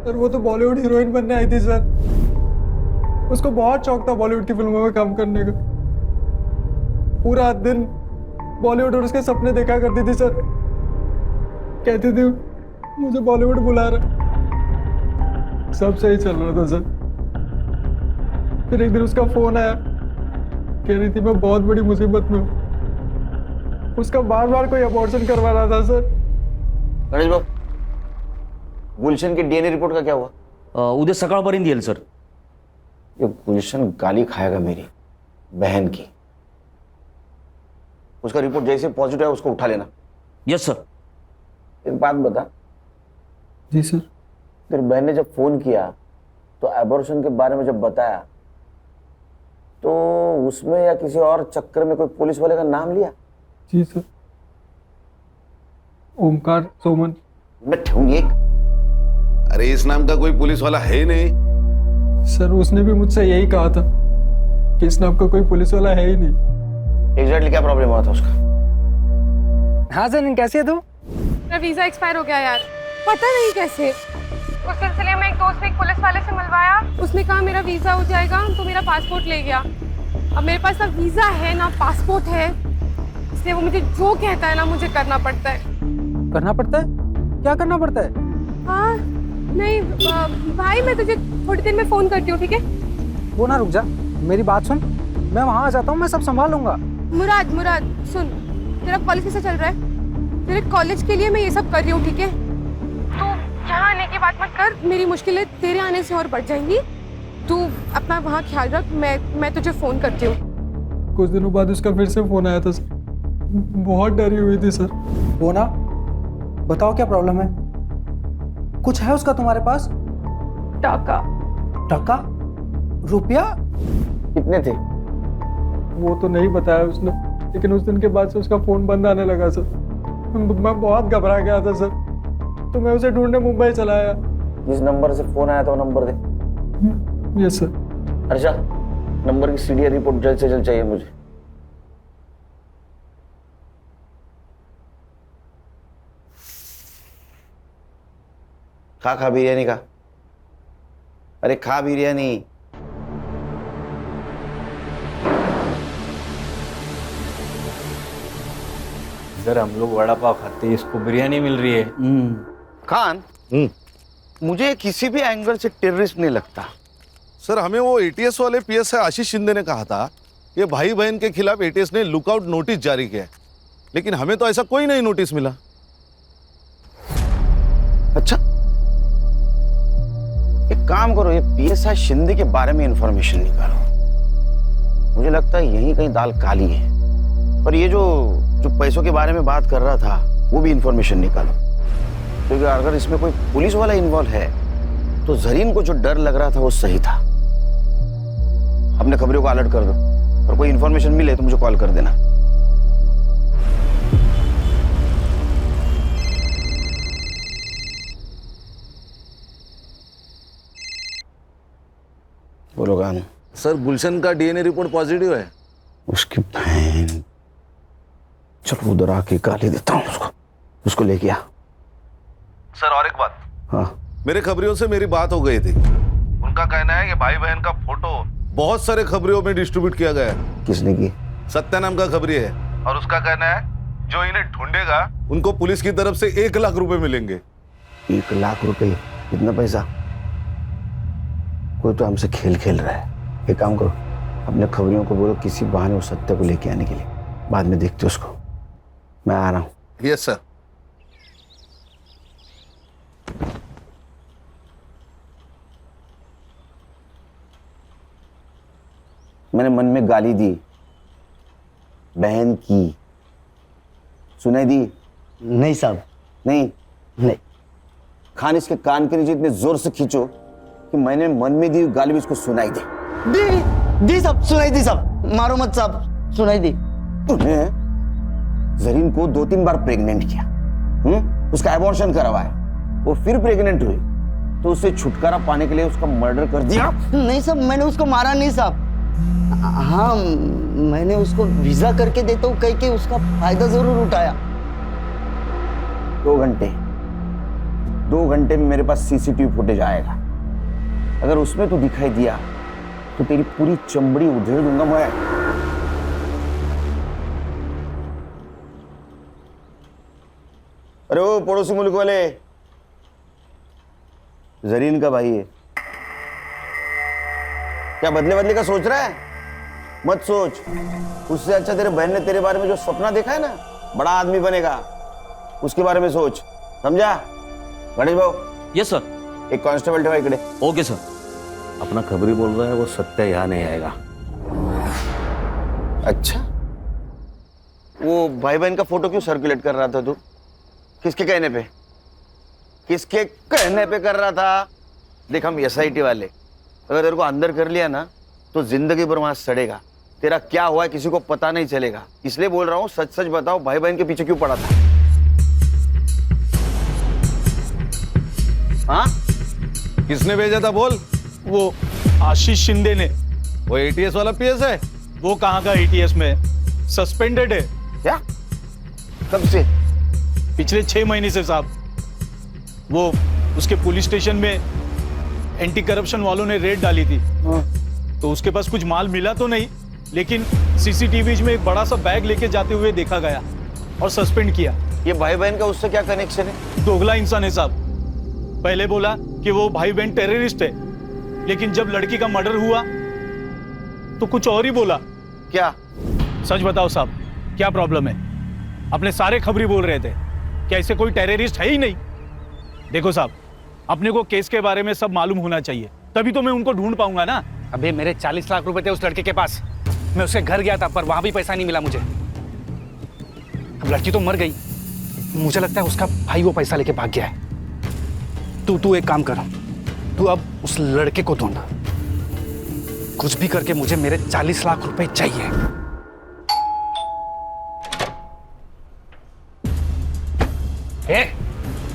सर वो तो बॉलीवुड हीरोइन बनने आई थी सर। उसको बहुत शौक था बॉलीवुड की फिल्मों में काम करने का। पूरा दिन बॉलीवुड और उसके सपने देखा करती थी सर। कहती थी मुझे बॉलीवुड बुला रहा। सब सही चल रहा था सर। फिर एक दिन उसका फोन आया, कह रही थी मैं बहुत बड़ी मुसीबत में हूँ। उसका बार बार कोई अबॉर्शन करवा रहा था सर। गणेश बाबू, गुलशन की डीएनए रिपोर्ट का क्या हुआ? उद्या सकाळपर्यंत येईल सर। ये गुलशन गाली खाएगा मेरी बहन की। उसका रिपोर्ट जैसे पॉजिटिव है उसको उठा लेना। Yes sir. एक बात बता। जी सर। तेरी बहन ने जब फोन किया तो एबॉर्शन के बारे में जब बताया तो उसमें या किसी और चक्कर में कोई पुलिस वाले का नाम लिया? जी सर। ओमकार सोमन। मैं ठेऊंगी एक। अरे इस नाम का कोई पुलिस वाला है नहीं। सर उसने भी मुझसे यही कहा था कि इस नाम का कोई पुलिस वाला है ही नहीं। एग्जैक्टली क्या प्रॉब्लम हुआ था उसका? हाँ सर, कैसे है तू? मेरा वीजा एक्सपायर हो गया यार, पता नहीं कैसे। उस सिलसिले में एक दोस्त ने एक पुलिस वाले से मिलवाया। उसने कहा मेरा वीजा हो जाएगा, तो मेरा पासपोर्ट ले गया। अब मेरे पास ना वीजा है ना पासपोर्ट है, इसलिए वो मुझे जो कहता है ना मुझे करना पड़ता है। करना पड़ता है? क्या करना पड़ता है? हाँ नहीं भाई, मैं तुझे थोड़ी देर में फोन करती हूँ, ठीक है? वो ना रुक जा, मेरी बात सुन। मैं वहाँ आ जाता हूँ, मैं सब संभाल लूंगा। मुराद सुन, तेरा कॉलेज कैसा चल रहा है? तेरे कॉलेज के लिए मैं ये सब कर रही हूँ, ठीक है? तो यहाँ आने की बात मत कर, मेरी मुश्किलें तेरे आने से और बढ़ जाएंगी। तू अपना वहाँ ख्याल रख, मैं तुझे फोन करती हूँ। कुछ दिनों बाद उसका फिर से फोन आया था सर। बहुत डरी हुई थी सर। वो ना, बताओ क्या प्रॉब्लम है? कुछ है उसका तुम्हारे पास? टाका। टाका? रुपया? कितने थे? वो तो नहीं बताया उसने, लेकिन उस दिन के बाद से उसका फोन बंद आने लगा सर। मैं बहुत घबरा गया था सर, तो मैं उसे ढूंढने मुंबई चला आया। जिस नंबर से फोन आया था वो नंबर दे। Yes sir. अच्छा, नंबर की सीडीआर रिपोर्ट जल्द से जल्द चाहिए मुझे। खा बिरयानी का। अरे खा बिरयानी। इधर हम लोग वड़ा पाव खाते हैं, इसको बिरयानी मिल रही है। खान, मुझे किसी भी एंगल से टेररिस्ट नहीं लगता। सर हमें वो एटीएस वाले पीएसआई आशीष शिंदे ने कहा था ये भाई बहन के खिलाफ एटीएस ने लुकआउट नोटिस जारी किया है, लेकिन हमें तो ऐसा कोई नहीं नोटिस मिला। अच्छा, एक काम करो, ये पीएसआई शिंदे के बारे में इंफॉर्मेशन निकालो। मुझे लगता है यहीं कहीं दाल काली है। और ये जो पैसों के बारे में बात कर रहा था वो भी इंफॉर्मेशन निकालो, क्योंकि अगर इसमें कोई पुलिस वाला इन्वॉल्व है तो जरीन को जो डर लग रहा था वो सही था। अपने खबरों को अलर्ट कर दो और कोई इंफॉर्मेशन मिले तो मुझे कॉल कर देना। बोलो कानू। सर गुलशन का डीएनए रिपोर्ट पॉजिटिव है। उसकी बहन, चलो उधर आके गाली देता हूँ उसको लेके आ। सर और एक बात। हाँ, मेरे खबरियों से मेरी बात हो गई थी। उनका कहना है कि भाई बहन का फोटो बहुत सारे खबरियों में डिस्ट्रीब्यूट किया गया है। किसने की? सत्या नाम का खबरी है, और उसका कहना है जो इन्हें ढूंढेगा उनको पुलिस की तरफ से 1 लाख रुपए मिलेंगे। 1 लाख रुपए? इतना पैसा? कोई तो हमसे खेल खेल रहा है। एक काम करो, अपने खबरियों को बोलो किसी बहाने उस सत्य को लेके आने के लिए, बाद में देखते उसको। मैं आ रहा हूँ। Yes sir. मैंने मन में गाली दी, बहन की, सुनाई दी? नहीं साहब। नहीं नहीं। खान इसके कान के नीचे इतने जोर से खींचो कि मैंने मन में दी गाली भी इसको सुनाई दे। दी साहब, सुनाई दी साहब, मारो मत साहब, सुनाई दी। तूने जरीन को 2-3 बार प्रेग्नेंट किया, उसका एबॉर्शन करवाया, वो फिर प्रेग्नेंट हुई तो उससे छुटकारा पाने के लिए उसका मर्डर कर दिया? नहीं साहब, मैंने उसको मारा नहीं साहब। हाँ, मैंने उसको वीजा करके देता हूँ कह के उसका फायदा जरूर उठाया। 2 घंटे में मेरे पास सीसीटीवी फुटेज आएगा। अगर उसमें तू दिखाई दिया तो तेरी पूरी चमड़ी उधेड़ दूंगा मैं। अरे वो पड़ोसी मुल्क वाले, जरीन का भाई है, क्या बदले बदले का सोच रहा है? मत सोच। उससे अच्छा तेरे बहन ने तेरे बारे में जो सपना देखा है ना, बड़ा आदमी बनेगा, उसके बारे में सोच, समझा? गणेश भाऊ। Yes sir. एक कांस्टेबल ठेवा इकडे। Okay sir. अपना खबरी बोल रहा है, वो सत्य यहाँ नहीं आएगा। अच्छा, वो भाई बहन का फोटो क्यों सर्कुलेट कर रहा था तू? किसके कहने पे? किसके कहने पे कर रहा था? देख, हम एसआईटी वाले, अगर तेरे को अंदर कर लिया ना तो जिंदगी भर वहां सड़ेगा। तेरा क्या हुआ है किसी को पता नहीं चलेगा, इसलिए बोल रहा हूँ सच सच बताओ, भाई बहन के पीछे क्यों पड़ा था? हाँ, किसने भेजा था बोल? वो आशीष शिंदे ने। वो एटीएस वाला पीएस है? वो कहाँ का एटीएस में, सस्पेंडेड है। क्या? कब से? पिछले 6 महीने से साहब। वो उसके पुलिस स्टेशन में एंटी करप्शन वालों ने रेड डाली थी, तो उसके पास कुछ माल मिला तो नहीं, लेकिन सीसीटीवी में एक बड़ा सा बैग लेके जाते हुए देखा गया और सस्पेंड किया। ये भाई बहन का उससे क्या कनेक्शन है? दोगला इंसान है साहब। पहले बोला कि वो भाई बहन टेररिस्ट है, लेकिन जब लड़की का मर्डर हुआ तो कुछ और ही बोला। क्या? सच बताओ साहब, क्या प्रॉब्लम है? अपने सारे खबरी बोल रहे थे कि ऐसे कोई टेररिस्ट है ही नहीं। देखो साहब, अपने को केस के बारे में सब मालूम होना चाहिए, तभी तो मैं उनको ढूंढ पाऊंगा ना। अबे मेरे 40 लाख रुपए थे उस लड़के के पास, मैं उसके घर गया था पर वहां भी पैसा नहीं मिला मुझे। अब लड़की तो मर गई, मुझे लगता है उसका भाई वो पैसा लेके भाग गया है। तू एक काम कर, तू अब उस लड़के को ढूंढ, कुछ भी करके मुझे मेरे 40 लाख रुपए चाहिए।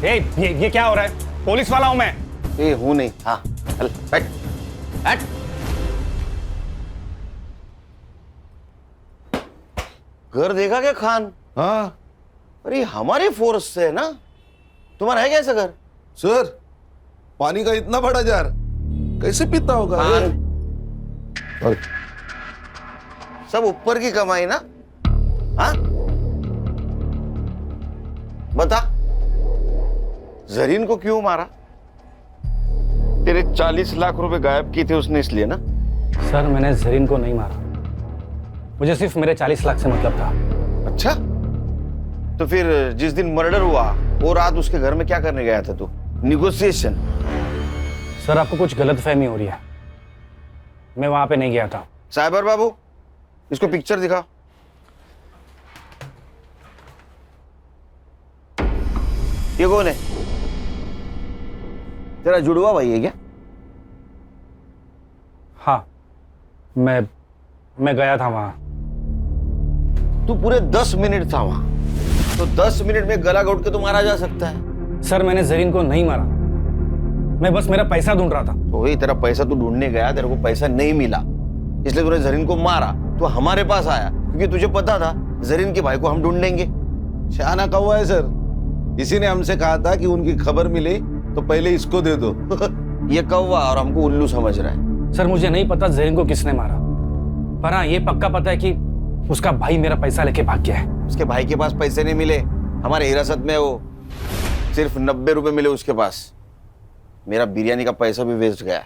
ये क्या हो रहा है? पुलिस वाला हूं मैं। हूं नहीं। हाँ, चल बैठ बैठ। घर देखा क्या खान? हाँ। अरे हमारी फोर्स से है ना, तुम्हारा है क्या ऐसा घर? सर, पानी का इतना बड़ा जार कैसे पीता होगा? और सब ऊपर की कमाई ना? हाँ, बता, जरीन को क्यों मारा? तेरे 40 लाख रुपए गायब किए थे उसने, इसलिए ना? सर, मैंने जरीन को नहीं मारा, मुझे सिर्फ मेरे 40 लाख से मतलब था। अच्छा, तो फिर जिस दिन मर्डर हुआ वो रात उसके घर में क्या करने गया था तू? निगोशिएशन? सर, आपको कुछ गलतफहमी हो रही है, मैं वहां पे नहीं गया था। साइबर बाबू, इसको पिक्चर दिखाओ। ये कौन है? तेरा जुड़वा भाई है क्या? हाँ, मैं गया था वहां। तू पूरे 10 मिनट था वहां, तो 10 मिनट में गला घोट के तो मारा जा सकता है। सर, मैंने जरीन को नहीं मारा, मैं बस मेरा पैसा ढूंढ रहा था। तो वही तेरा पैसा तू ढूंढने गया, तेरे को पैसा नहीं मिला, इसलिए तूने जरीन को मारा। तो हमारे पास आया क्योंकि तुझे पता था जरीन के भाई को हम ढूंढ लेंगे। शाना कौवा है सर, इसी ने हमसे कहा था कि उनकी खबर मिले तो पहले इसको दे दो। ये कौवा और हमको उल्लू समझ रहा है। सर, मुझे नहीं पता जरीन को किसने मारा, पर हाँ ये पक्का पता है कि उसका भाई मेरा पैसा लेके भाग गया है। उसके भाई के पास पैसे नहीं मिले, हमारे हिरासत में वो सिर्फ 90 रुपए मिले उसके पास। मेरा बिरयानी का पैसा भी वेस्ट गया।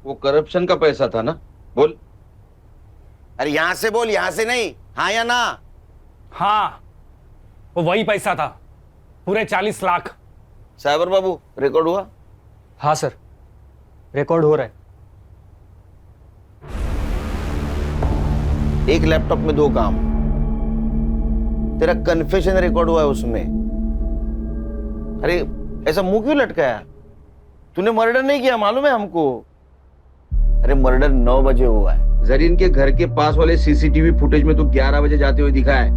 वो करप्शन का पैसा था ना? बोल। अरे यहां से बोल, यहां से नहीं, हाँ या ना? हाँ, वो वही पैसा था, पूरे 40 लाख। साइबर बाबू, रिकॉर्ड हुआ? हाँ सर, रिकॉर्ड हो रहा है। एक लैपटॉप में 2 काम। तेरा कन्फेशन रिकॉर्ड हुआ है उसमें। अरे ऐसा मुंह क्यों लटकाया? तूने मर्डर नहीं किया, मालूम है हमको। अरे मर्डर 9 बजे हुआ है। जरीन के घर के पास वाले सीसीटीवी फुटेज में तो 11 बजे जाते हुए दिखा है।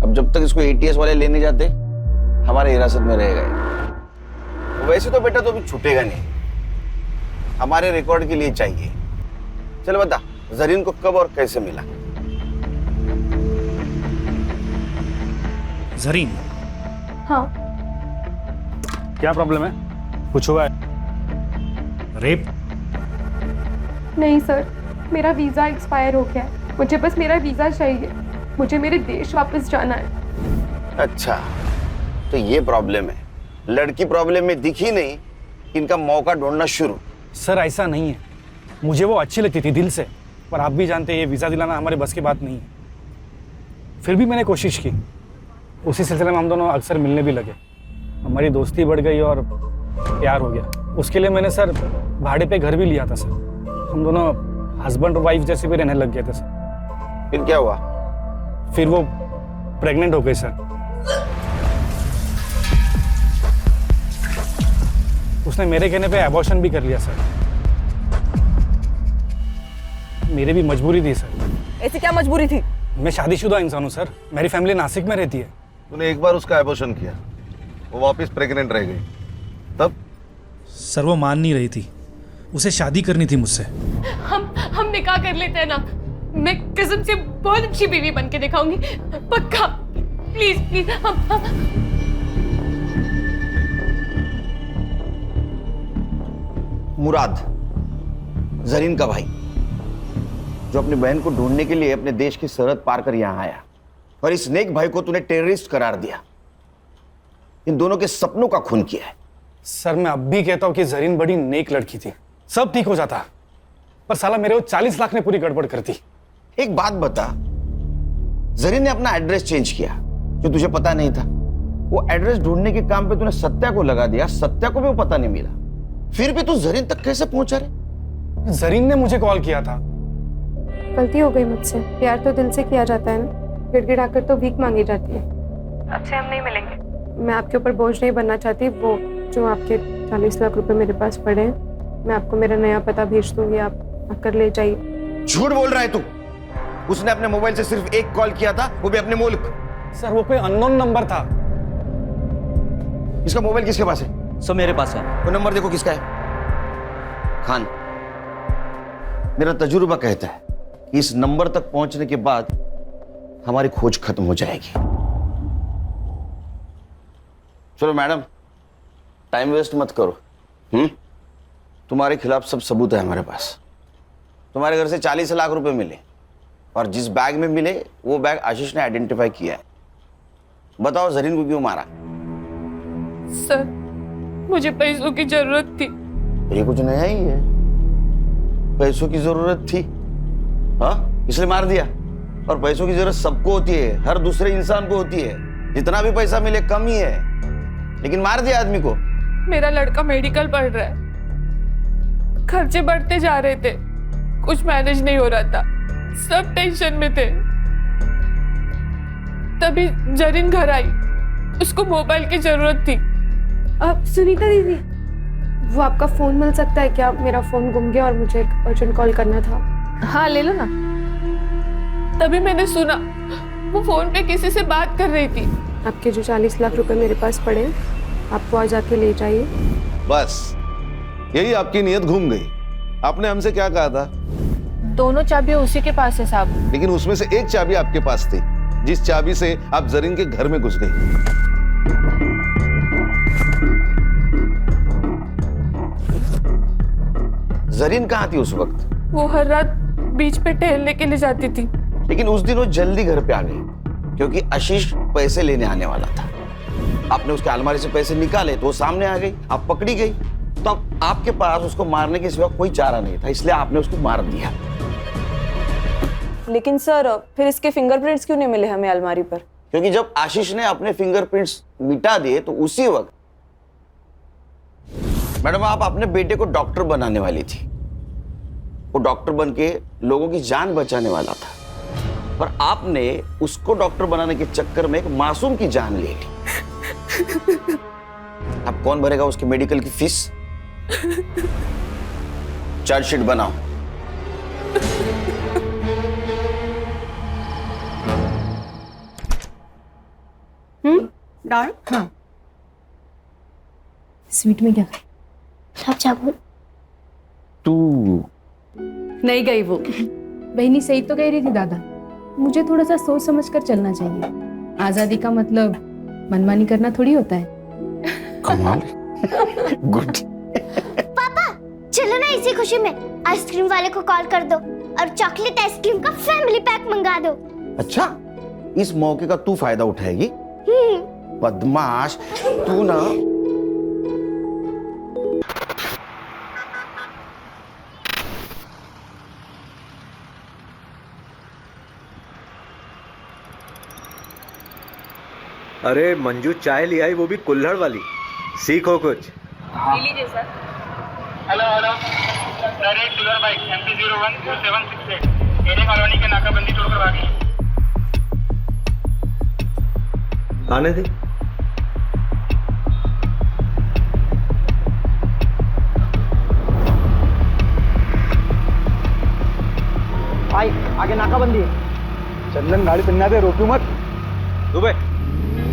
अब जब तक इसको एटीएस वाले लेने जाते, हमारे हिरासत में रहेगा। वैसे तो बेटा तो अभी छूटेगा नहीं, हमारे रिकॉर्ड के लिए चाहिए। चल बता, जरीन को कब और कैसे मिला? जरीन, हाँ। क्या प्रॉब्लम है? कुछ हुआ है? रेप? नहीं सर, मेरा वीज़ा एक्सपायर हो गया है। मुझे बस मेरा वीज़ा चाहिए। मुझे मेरे देश वापस जाना है। अच्छा, तो ये प्रॉब्लम है। लड़की प्रॉब्लम में दिखी नहीं, इनका मौका ढूंढना शुरू। सर ऐसा नहीं है, मुझे वो अच्छी लगती थी दिल से, पर आप भी जानते हैं ये वीज़ा दिलाना हमारे बस की बात नहीं है। फिर भी मैंने कोशिश की। उसी सिलसिले में हम दोनों अक्सर मिलने भी लगे। हमारी दोस्ती बढ़ गई और प्यार हो गया। उसके लिए मैंने सर भाड़े पे घर भी लिया था सर। हम दोनों हस्बैंड और वाइफ जैसे भी रहने लग गए थे सर। फिर क्या हुआ? फिर वो प्रेग्नेंट हो गई सर। उसने मेरे कहने पे अबॉर्शन भी कर लिया सर। मेरी भी मजबूरी थी सर। ऐसी क्या मजबूरी थी? मैं शादीशुदा इंसान हूँ सर। मेरी फैमिली नासिक में रहती है। तूने एक बार उसका एबॉर्शन किया, वो वापस प्रेग्नेंट रह गई, तब? सर वो मान नहीं रही थी, उसे शादी करनी थी मुझसे। हम निकाह कर लेते हैं ना। मैं कसम से बहुत अच्छी बीवी बन के दिखाऊंगी, पक्का। प्लीज प्लीज हम। मुराद, जरीन का भाई, जो अपनी बहन को ढूंढने के लिए अपने देश की सरहद पार कर यहां आया, और इस नेक भाई को तूने टेररिस्ट करार दिया। इन दोनों के सपनों का खून किया है। सर मैं अब भी कहता हूँ कि जरीन बड़ी नेक लड़की थी, सब ठीक हो जाता, पर साला मेरे वो 40 लाख ने पूरी गड़बड़ कर दी। एक बात बता, जरीन ने अपना एड्रेस चेंज किया जो तुझे पता नहीं था। वो एड्रेस ढूंढने के काम पे तूने सत्या को लगा दिया, सत्या को भी वो पता नहीं मिला। फिर भी तू जरीन तक कैसे पहुंचा रे? जरीन ने मुझे कॉल किया था। गलती हो गई मुझसे। प्यार तो दिल से किया जाता है ना, गिड़गिड़ाकर तो भीख मांगी जाती है। अब से हम नहीं मिलेंगे। मैं आपके ऊपर बोझ नहीं बनना चाहती। वो जो आपके 40 लाख रुपए मेरे पास पड़े हैं, मैं आपको मेरा नया पता भेज दूंगी, आप आकर ले जाइए। झूठ बोल रहा है तू। उसने अपने मोबाइल से सिर्फ एक कॉल किया था, वो भी अपने मुल्क। सर वो कोई अननोन नंबर था। इसका मोबाइल किसके पास है? सर मेरे पास है। वो नंबर देखो किसका है। खान, मेरा तजुर्बा कहता है कि इस नंबर तक पहुंचने के बाद हमारी खोज खत्म हो जाएगी। चलो मैडम, टाइम वेस्ट मत करो। तुम्हारे खिलाफ सब सबूत है हमारे पास। तुम्हारे घर से 40 लाख रुपए मिले, और जिस बैग में मिले वो बैग आशीष ने आइडेंटिफाई किया है। बताओ जरीन को क्यों मारा? सर मुझे पैसों की जरूरत थी। ये कुछ नया ही है, पैसों की जरूरत थी, हाँ इसलिए मार दिया। और पैसों की जरूरत सबको होती है, हर दूसरे इंसान को होती है। जितना भी पैसा मिले कम ही है, लेकिन मार दिया आदमी को। मेरा लड़का मेडिकल पढ़ रहा है, खर्चे बढ़ते जा रहे थे, कुछ मैनेज नहीं हो रहा था, सब टेंशन में थे। तभी जरीन घर आई, उसको मोबाइल की जरूरत थी। अब सुनीता दीदी, वो आपका फोन मिल सकता है क्या? मेरा फोन गुम गया और मुझे एक अर्जेंट कॉल करना था। हाँ ले लो ना। तभी मैंने सुना वो फोन पे किसी से बात कर रही थी। आपके जो 40 लाख रुपए मेरे पास पड़े, आप वो आज आके ले जाइए। बस यही आपकी नीयत घूम गई। आपने हमसे क्या कहा था? दोनों चाबियां उसी के पास है साहब। लेकिन उसमें से एक चाबी आपके पास थी, जिस चाबी से आप जरीन के घर में घुस गई। जरीन कहाँ थी उस वक्त? वो हर रात बीच पे टहलने के लिए जाती थी। लेकिन उस दिन वो जल्दी घर पे आ गई, क्योंकि आशीष पैसे लेने आने वाला था। आपने उसके अलमारी से पैसे निकाले तो वो सामने आ गई, आप पकड़ी गई। तो अब आपके पास उसको मारने के सिवा कोई चारा नहीं था, इसलिए आपने उसको मार दिया। लेकिन सर फिर इसके फिंगरप्रिंट्स क्यों नहीं मिले हमें अलमारी पर? क्योंकि जब आशीष ने अपने फिंगरप्रिंट्स मिटा दिए तो उसी वक्त मैडम आप अपने बेटे को डॉक्टर बनाने वाली थी, वो डॉक्टर बन के लोगों की जान बचाने वाला था, पर आपने उसको डॉक्टर बनाने के चक्कर में एक मासूम की जान ले ली। अब कौन भरेगा उसके मेडिकल की फीस? चार्जशीट बनाओ। दाल? हाँ। स्वीट में क्या? सब चावल। तू नहीं गई वो। बहनी सही तो कह रही थी दादा, मुझे थोड़ा सा सोच समझ कर चलना चाहिए। आजादी का मतलब मनमानी करना थोड़ी होता है। कमाल। गुड। पापा चलो ना, इसी खुशी में आइसक्रीम वाले को कॉल कर दो और चॉकलेट आइसक्रीम का फैमिली पैक मंगा दो। अच्छा, इस मौके का तू फायदा उठाएगी? बदमाश तू ना। अरे मंजू चाय ले आई, वो भी कुल्हड़ वाली। सीखो कुछ। लीजिए sir. Hello hello, direct sugar bike MP012768 array colony के नाकाबंदी तोड़कर भागी। आने दे। भाई आगे नाकाबंदी है। चंदन गाड़ी पिन्ना दे, रोकू मत। दुबे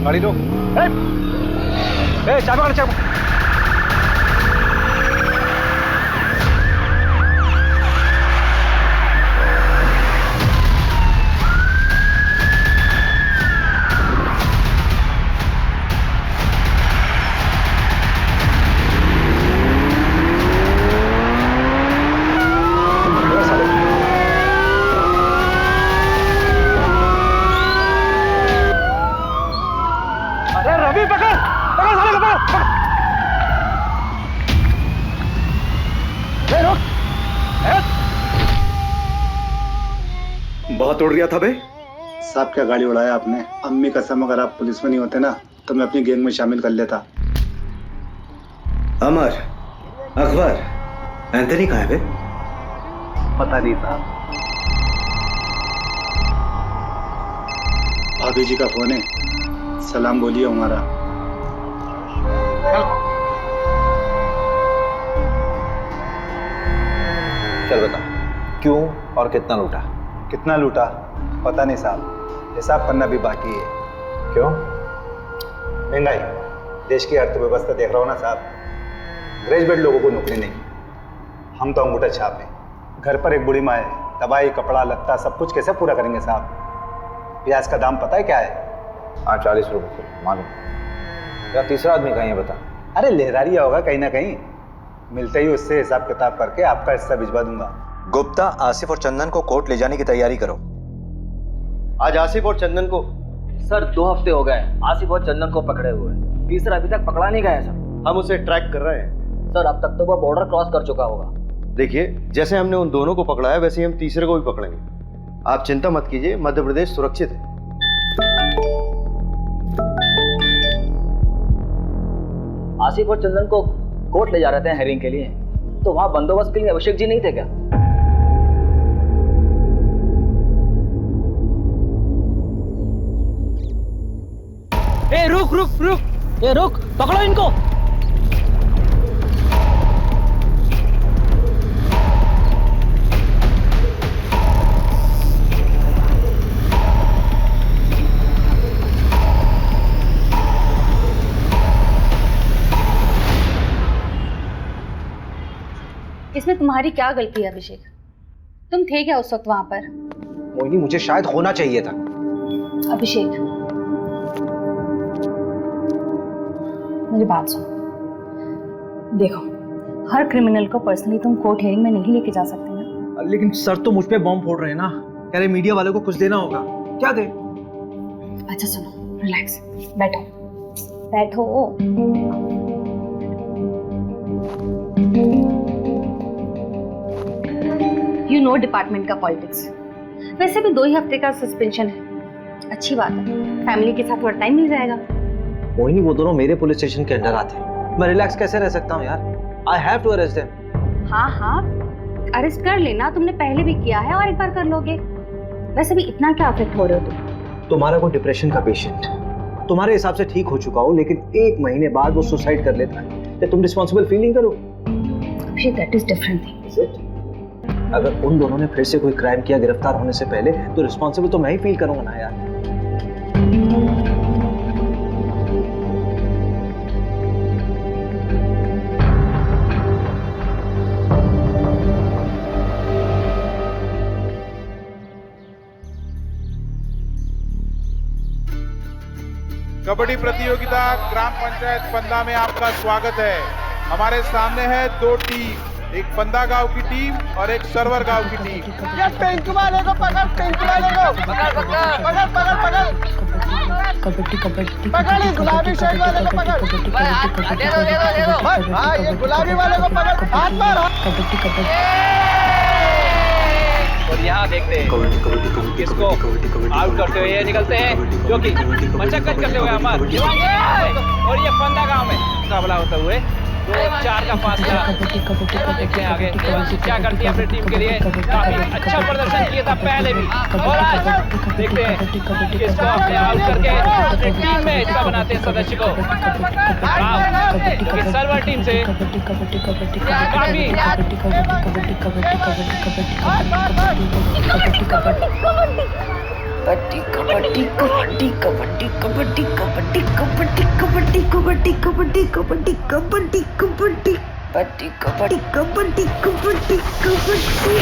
गाड़ी रोक। चाबी पकड़, चाबी। बहुत उड़ गया था बे। साहब क्या गाड़ी उड़ाया आपने? अम्मी कसम, अगर आप पुलिस में नहीं होते ना तो मैं अपनी गैंग में शामिल कर लेता। अमर, अकबर, एंथनी कहाँ है बे? पता नहीं साहब। भाभी जी का फोन है, सलाम बोलिए हमारा। चल बता, क्यों और कितना लूटा? कितना लूटा पता नहीं साहब, हिसाब करना भी बाकी है। क्यों? महंगाई, देश की अर्थव्यवस्था देख रहा हो ना साहब। ग्रेजुएट लोगों को नौकरी नहीं, हम तो अंगूठा छाप हैं। घर पर एक बूढ़ी माँ है, दवाई कपड़ा लत्ता सब कुछ कैसे पूरा करेंगे साहब? प्याज का दाम पता है क्या है? हाँ 40 रुपये किलो, मालूम। या तीसरा आदमी कहीं है बता? अरे लहरारिया होगा कहीं ना कहीं, मिलते ही उससे हिसाब किताब करके आपका हिस्सा भिजवा दूंगा। गुप्ता, आसिफ और चंदन को कोर्ट ले जाने की तैयारी करो। आज आसिफ और चंदन को सर 2 हफ्ते हो गए आसिफ और चंदन को पकड़े हुए। तीसरा अभी तक पकड़ा नहीं गया सर। हम उसे ट्रैक कर रहे हैं। सर अब तक तो वह बॉर्डर क्रॉस कर चुका होगा। देखिए, जैसे हमने उन दोनों को पकड़ा है वैसे ही हम तीसरे को भी पकड़ेंगे। आप चिंता मत कीजिए, मध्य प्रदेश सुरक्षित है। आसिफ और चंदन को कोर्ट ले जा रहे थे हेयरिंग के लिए, तो वहां बंदोबस्त के लिए अभिषेक जी नहीं थे क्या? ए रुक रुक रुक, ए रुक, पकड़ो इनको। इसमें तुम्हारी क्या गलती है अभिषेक? तुम थे क्या उस वक्त वहां पर? मोहिनी, मुझे शायद होना चाहिए था। अभिषेक मेरी बात सुनो, देखो हर क्रिमिनल को पर्सनली तुम कोर्ट हियरिंग में नहीं लेके जा सकते ना। लेकिन सर तो मुझ पे बॉम्ब फोड़ रहे हैं ना, कह रहे मीडिया वालों को कुछ देना होगा। क्या दे? अच्छा सुनो, रिलैक्स, बैठो बैठो। यू नो डिपार्टमेंट का पॉलिटिक्स। वैसे भी 2 ही हफ्ते का सस्पेंशन है, अच्छी बात है, फैमिली के साथ थोड़ा टाइम मिल जाएगा। मोहिनी, वो दोनों मेरे पुलिस स्टेशन के अंडर आते हैं, मैं रिलैक्स कैसे रह सकता हूँ यार? I have to arrest them. हाँ हाँ, अरेस्ट कर लेना, तुमने पहले भी किया है और एक बार कर लोगे। वैसे भी इतना क्या अफेक्ट हो रहे हो तुम? तुम्हारा कोई डिप्रेशन का पेशेंट तुम्हारे हिसाब से ठीक हो चुका हो, लेकिन 1 महीने बाद वो सुसाइड कर लेता है, तो तुम रिस्पॉन्सिबल फील नहीं करो? That is different thing. अगर उन दोनों ने फिर से कोई क्राइम किया गिरफ्तार होने से पहले, तो रिस्पॉन्सिबल तो मैं ही फील करूंगा ना यार। कबड्डी प्रतियोगिता ग्राम पंचायत पंदा में आपका स्वागत है। हमारे सामने है 2 टीम, एक पंदा गांव की टीम और एक सरवर गांव की टीम। ये पिंक वाले को पकड़, पिंक वाले को पकड़ पकड़ पकड़ पकड़ पकड़ कबड्डी कबड्डी पकड़, इस गुलाबी शर्ट वाले को पकड़। दे दो। हाँ, ये गुलाबी वाले को पकड़, हाथ मार। कबड्डी कबड्डी। और यहाँ देखते हैं किसको आउट करते हुए ये निकलते हैं, जो कि मशक्कत करते हुए अमर और ये पंदा गांव में मुकाबला होते हुए 2-4 का फासला। देखते हैं आगे देवांशी क्या करती है अपनी टीम के लिए। काफी अच्छा प्रदर्शन किया था पहले भी, और आज देखते हैं किसको अपने आउट करके अपनी टीम में हिस्सा बनाते हैं सदस्य को। सर्वर टीम से काफी कबड्डी कबड्डी कबड्डी कबड्डी कबड्डी कबड्डी कबड्डी कबड्डी कबड्डी कबड्डी कबड्डी कबड्डी कबड्डी कबड्डी कबड्डी कबड्डी कबड्डी।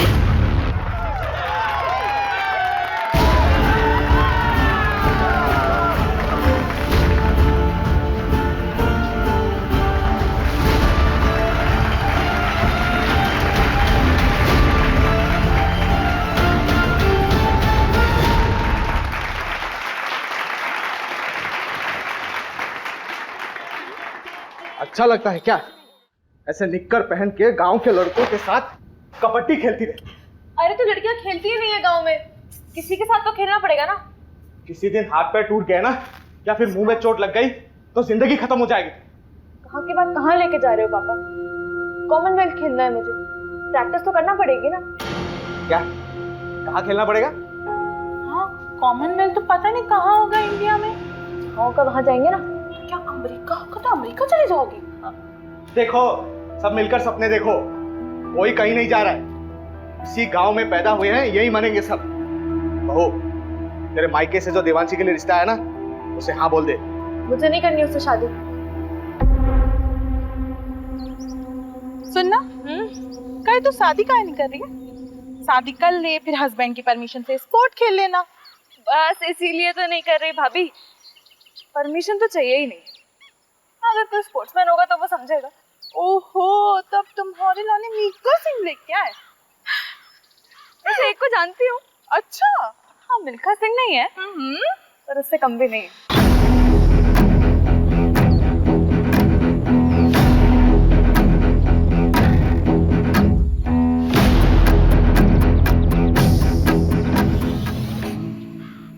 अच्छा लगता है क्या ऐसे निक्कर पहन के गांव के लड़कों के साथ कबड्डी खेलती रहे? अरे तो लड़कियां खेलती ही नहीं है गांव में, किसी के साथ तो खेलना पड़ेगा ना। किसी दिन हाथ पैर टूट गए ना, या फिर मुंह में चोट लग गई, तो जिंदगी खत्म हो जाएगी। कहाँ के बाद कहाँ लेके जा रहे हो पापा? कॉमनवेल्थ खेलना है मुझे, प्रैक्टिस तो करना पड़ेगी ना। क्या? कहाँ खेलना पड़ेगा? हाँ, कॉमनवेल्थ तो पता नहीं कहाँ होगा इंडिया में। होगा वहाँ जाएंगे ना। क्या अमेरिका होगा? तो अमेरिका चले जाओगी? देखो, सब मिलकर सपने देखो, कोई कहीं नहीं जा रहा है। इसी गांव में पैदा हुए हैं, यही मानेंगे सब। बहू, तेरे मायके से जो देवांशी के लिए रिश्ता है ना, उसे हाँ बोल दे। मुझे नहीं करनी उससे शादी। सुनना, कहीं तो शादी काहे नहीं कर रही है? शादी कर ले, फिर हस्बैंड की परमिशन से स्पोर्ट खेल लेना। बस इसीलिए तो नहीं कर रही भाभी, परमिशन तो चाहिए ही नहीं। अगर कोई स्पोर्ट्समैन होगा तो वो समझेगा। ओहो, तब तुम्हारे लाने मिल्खा सिंह लेके आए। वैसे एक को जानती हूँ। अच्छा? हाँ, मिल्खा सिंह नहीं है, पर उससे कम भी नहीं है।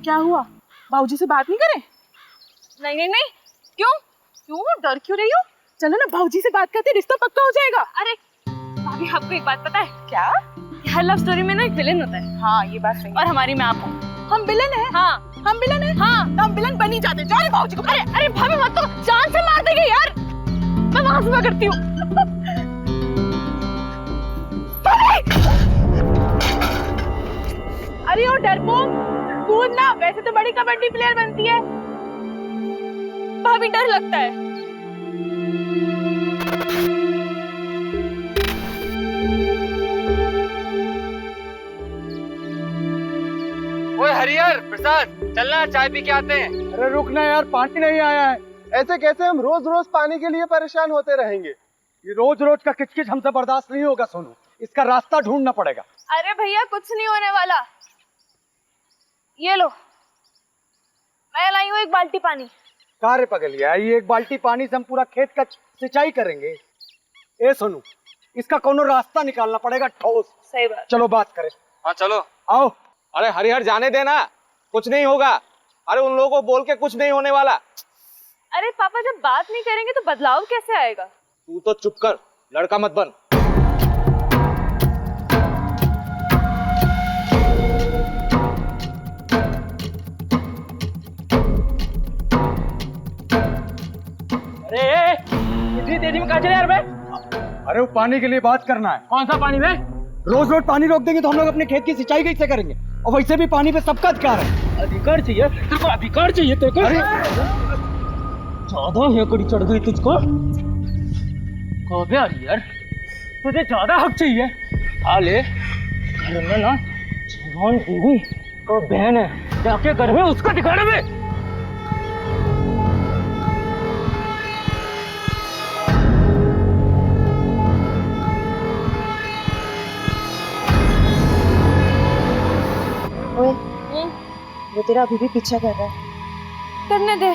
क्या हुआ? बाबूजी से बात नहीं करें? नहीं। क्यों? क्यों डर क्यों रही हो? चलो ना, बाबूजी से बात करते, रिश्ता पक्का हो जाएगा। अरे भाभी, आपको एक बात पता है क्या? हर लव स्टोरी में ना एक विलेन होता है। हाँ, ये बात सही है। और हमारी में आप हो। हम विलेन हैं? हाँ। हम विलेन हैं? हाँ। तो हम विलेन बन ही जाते। जाओ बाबूजी को। अरे भाभी मत, तो जान से मार देंगे यार। मैं वहां से करती हूँ। अरे ओ डरपोक, कूद ना, वैसे तो बड़ी कबड्डी प्लेयर बनती है। भाभी डर लगता है। ओए हरिहर प्रसाद, चलना चाय पी के आते हैं। अरे रुकना यार, पानी नहीं आया है। ऐसे कैसे हम रोज रोज पानी के लिए परेशान होते रहेंगे? ये रोज रोज का किचकिच हमसे बर्दाश्त नहीं होगा सोनू, इसका रास्ता ढूंढना पड़ेगा। अरे भैया, कुछ नहीं होने वाला। ये लो, मैं लाई हूँ 1 बाल्टी पानी। कारे पगलिया, ये 1 बाल्टी पानी से हम पूरा खेत का सिंचाई करेंगे? ए सोनू, इसका कोनो रास्ता निकालना पड़ेगा ठोस। सही बात। चलो बात करें। हाँ चलो। आओ। अरे हरिहर जाने देना, कुछ नहीं होगा। अरे उन लोगों को बोल के कुछ नहीं होने वाला। अरे पापा, जब बात नहीं करेंगे तो बदलाव कैसे आएगा? तू तो चुप कर, लड़का मत बन। इतनी तेजी में कहाँ चले यार बे? अरे वो पानी के लिए बात करना है। कौन सा पानी बे? रोज रोज पानी रोक देंगे तो हम लोग अपने खेत की सिंचाई कैसे करेंगे? और वैसे भी पानी पे सबका अधिकार है। अधिकार चाहिए तेरे को, अधिकार चाहिए तेरे को। ज्यादा हेकड़ी चढ़ गई तुझको। कब यार यार तुझे ज्यादा हक चाहिए। हाले घर में ना जवान बीवी को बहन है, जाके घर में उसको दिखाना बे। ओए, वो तेरा अभी भी पीछा कर रहा है। करने दे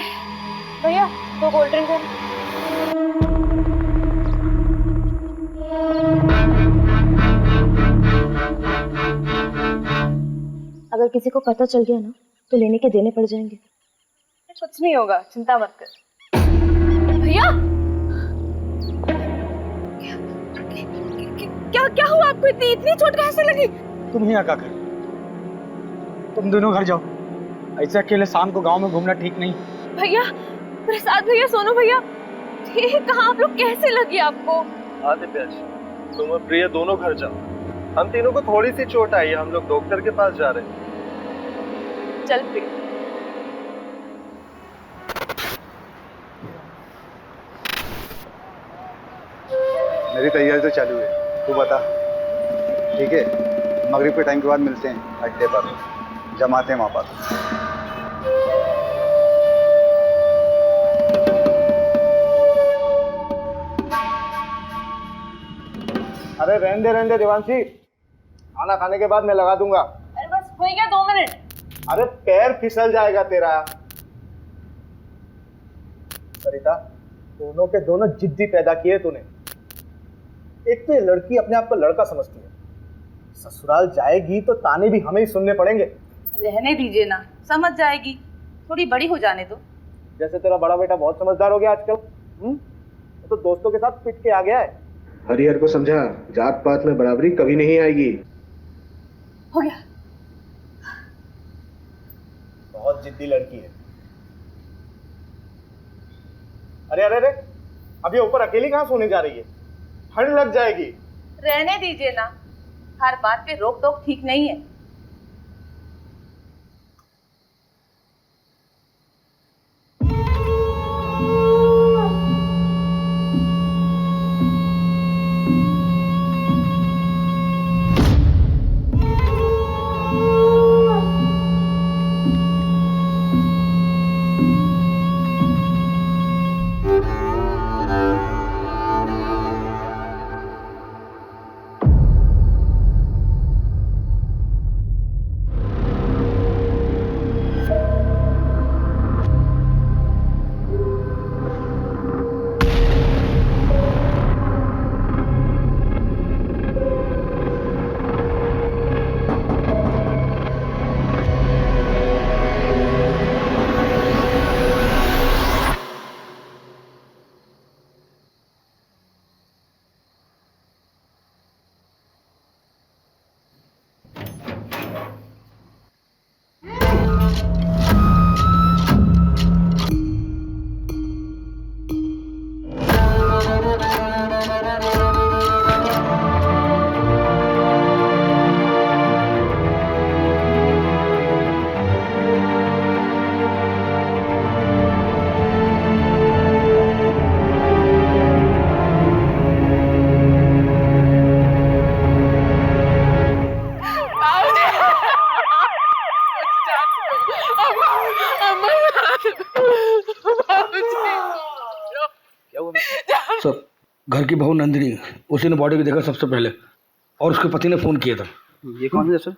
भैया, तो कोल्ड ड्रिंक कर। अगर किसी को पता चल गया ना तो लेने के देने पड़ जाएंगे। कुछ नहीं होगा, चिंता मत कर। भैया क्या क्या हुआ आपको? इतनी चोट कैसे लगी? तुम यहाँ क्या कर? तुम दोनों घर जाओ। ऐसे अकेले शाम को गांव में घूमना ठीक नहीं। भैया, प्रसाद भैया, सोनू भैया, ये कहाँ आप लोग? कैसे लगी आपको? आदित्य, तुम और प्रिया दोनों घर जाओ। हम तीनों को थोड़ी सी चोट आई है, हम लोग डॉक्टर के पास जा रहे हैं। चल प्रिया। मेरी तैयारी तो चालू है, तू बता। ठीक है, मगरिब के टाइम के बाद मिलते हैं अड्डे पर, जमाते हैं वहाँ पर। अरे रहने दे देवांशी, खाना खाने के बाद मैं लगा दूंगा। अरे बस हो गया 2 मिनट। अरे पैर फिसल जाएगा तेरा। सरिता, दोनों के दोनों जिद्दी पैदा किए तूने। एक तो ये लड़की अपने आप को लड़का समझती है, ससुराल जाएगी तो ताने भी हमें ही सुनने पड़ेंगे। रहने दीजिए ना, समझ जाएगी, थोड़ी बड़ी हो जाने दो। जैसे तेरा बड़ा बेटा बहुत समझदार हो गया आजकल, तो दोस्तों के साथ पिट के आ गया है। हरिहर को समझा, जात पात में बराबरी कभी नहीं आएगी। हो गया। बहुत जिद्दी लड़की है। अरे अरे अरे, अब ये ऊपर अकेली कहाँ सोने जा रही है? ठंड लग जाएगी। रहने दीजिए ना, हर बात पे रोक टोक ठीक नहीं है। सर, घर की बहू नंदिनी, उसी ने बॉडी को देखा सबसे पहले और उसके पति ने फोन किया था। ये कौन है सर?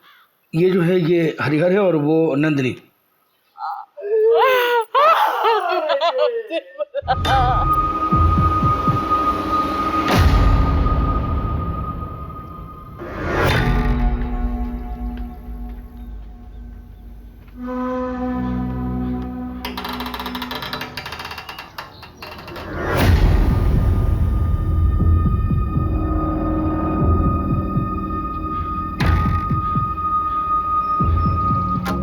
ये जो है ये हरिहर है और वो नंदिनी।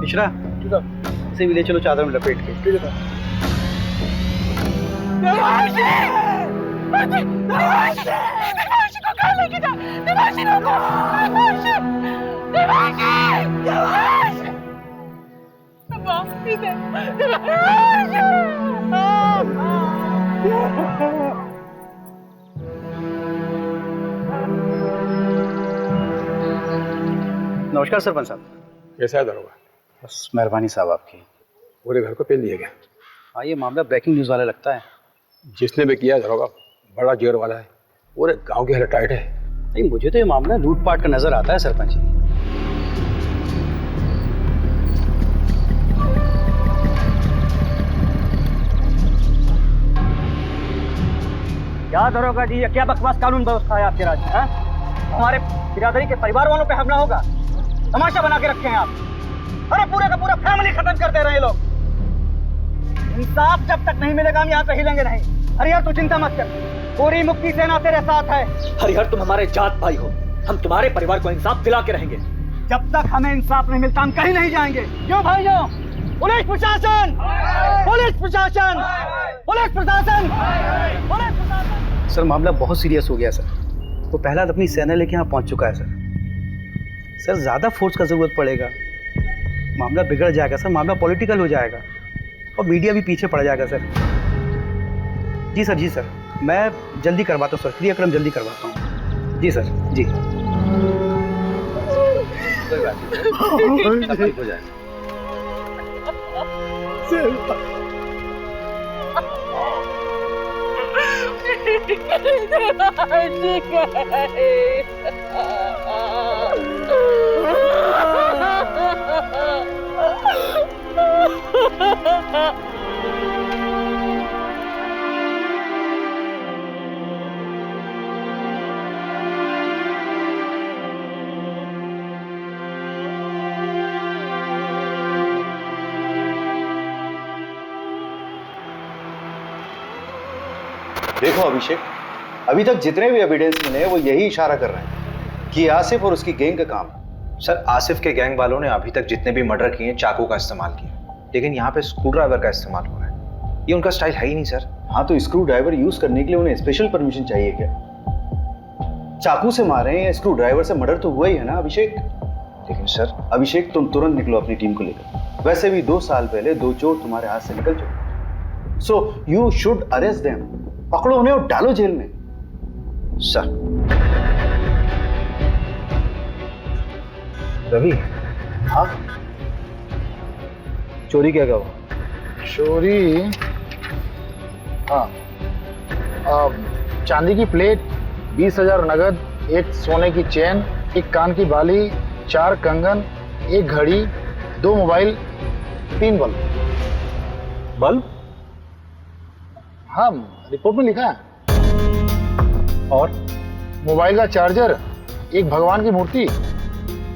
मिश्रा, इसे भी ले चलो चादर में लपेट के। ठीक है। देवांशी को कहाँ लेके जा? देवांशी रोको! देवांशी! देवांशी! इधर! देवांशी! नमस्कार सरपंच साहब। कैसा है दरोगा? बस मेहरबानी साहब आपकी। पूरे घर को पेल दिया गया। हाँ, ये मामला ब्रेकिंग न्यूज़ वाला लगता है। जिसने भी किया दरोगा बड़ा जोर वाला है, पूरे गांव की हालत टाइट है। नहीं, मुझे तो ये मामला लूटपाट का नजर आता है सरपंच जी। क्या दरोगा जी, ये क्या बकवास कानून व्यवस्था है आपके राज्य में? हमारे बिरादरी के परिवार वालों पे हमला होगा? तमाशा बना के रखे हैं आप। अरे पूरे का पूरा फैमिली खत्म कर दे रहे हैं लोग। इंसाफ जब तक नहीं मिलेगा हम यहाँ पे हिलेंगे नहीं। हरिहर तू चिंता मत कर, पूरी मुक्ति सेना तेरे साथ है। हरिहर तुम हमारे जात भाई हो, हम तुम्हारे परिवार को इंसाफ दिला के रहेंगे। जब तक हमें इंसाफ नहीं मिलता हम कहीं नहीं जाएंगे। क्यों भाइयों? पुलिस प्रशासन! पुलिस प्रशासन! पुलिस प्रशासन! पुलिस प्रशासन! सर मामला बहुत सीरियस हो गया सर। वो पहला अपनी सेना लेके यहाँ पहुंच चुका है सर। सर ज्यादा फोर्स का जरूरत पड़ेगा, मामला बिगड़ जाएगा सर, मामला पॉलिटिकल हो जाएगा और मीडिया भी पीछे पड़ जाएगा सर। जी सर, जी सर, मैं जल्दी करवाता हूँ सर, क्रियाक्रम जल्दी करवाता हूँ। जी सर, जी। कोई बात नहीं, सब ठीक हो जाएगा। देखो अभिषेक, अभी तक जितने भी एविडेंस मिले वो यही इशारा कर रहे हैं कि आसिफ और उसकी गैंग का काम है। सर, आसिफ के गैंग वालों ने अभी तक जितने भी मर्डर किए चाकू का इस्तेमाल किया, लेकिन यहाँ पे स्क्रू ड्राइवर का इस्तेमाल हो रहा है। ये उनका स्टाइल है ही नहीं सर। हाँ, तो स्क्रू ड्राइवर यूज करने के लिए उन्हें स्पेशल परमिशन चाहिए क्या? चाकू से मारे या स्क्रू ड्राइवर से मर्डर तो हुआ ही है ना अभिषेक। लेकिन सर, अभिषेक तुम तुरंत निकलो अपनी टीम को लेकर। वैसे भी 2 साल पहले 2 चोर तुम्हारे हाथ से निकल चुके। So you should arrest them. पकड़ो उन्हें और डालो जेल में। सर। रवि। हाँ, चोरी क्या हुआ? चोरी, हाँ, चांदी की प्लेट, 20,000 नगद, एक सोने की चेन, एक कान की बाली, 4 कंगन, एक घड़ी, 2 मोबाइल, 3 बल्ब। बल्ब? हाँ, रिपोर्ट में लिखा है। और मोबाइल का चार्जर, एक भगवान की मूर्ति,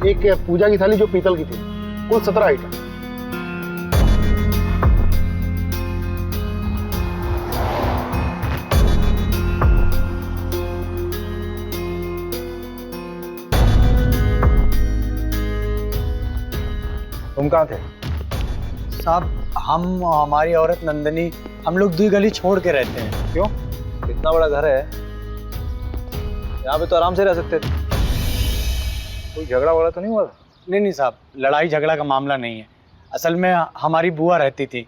एक पूजा की थाली जो पीतल की थी, कुल 17 आइटम। तुम कहाँ थे? साहब हम, हमारी औरत नंदनी, हम लोग 2 गली छोड़ के रहते हैं। क्यों? इतना बड़ा घर है, यहाँ पे तो आराम से रह सकते थे। कोई झगड़ा वगड़ा तो नहीं हुआ? नहीं साहब, लड़ाई झगड़ा का मामला नहीं है। असल में हमारी बुआ रहती थी,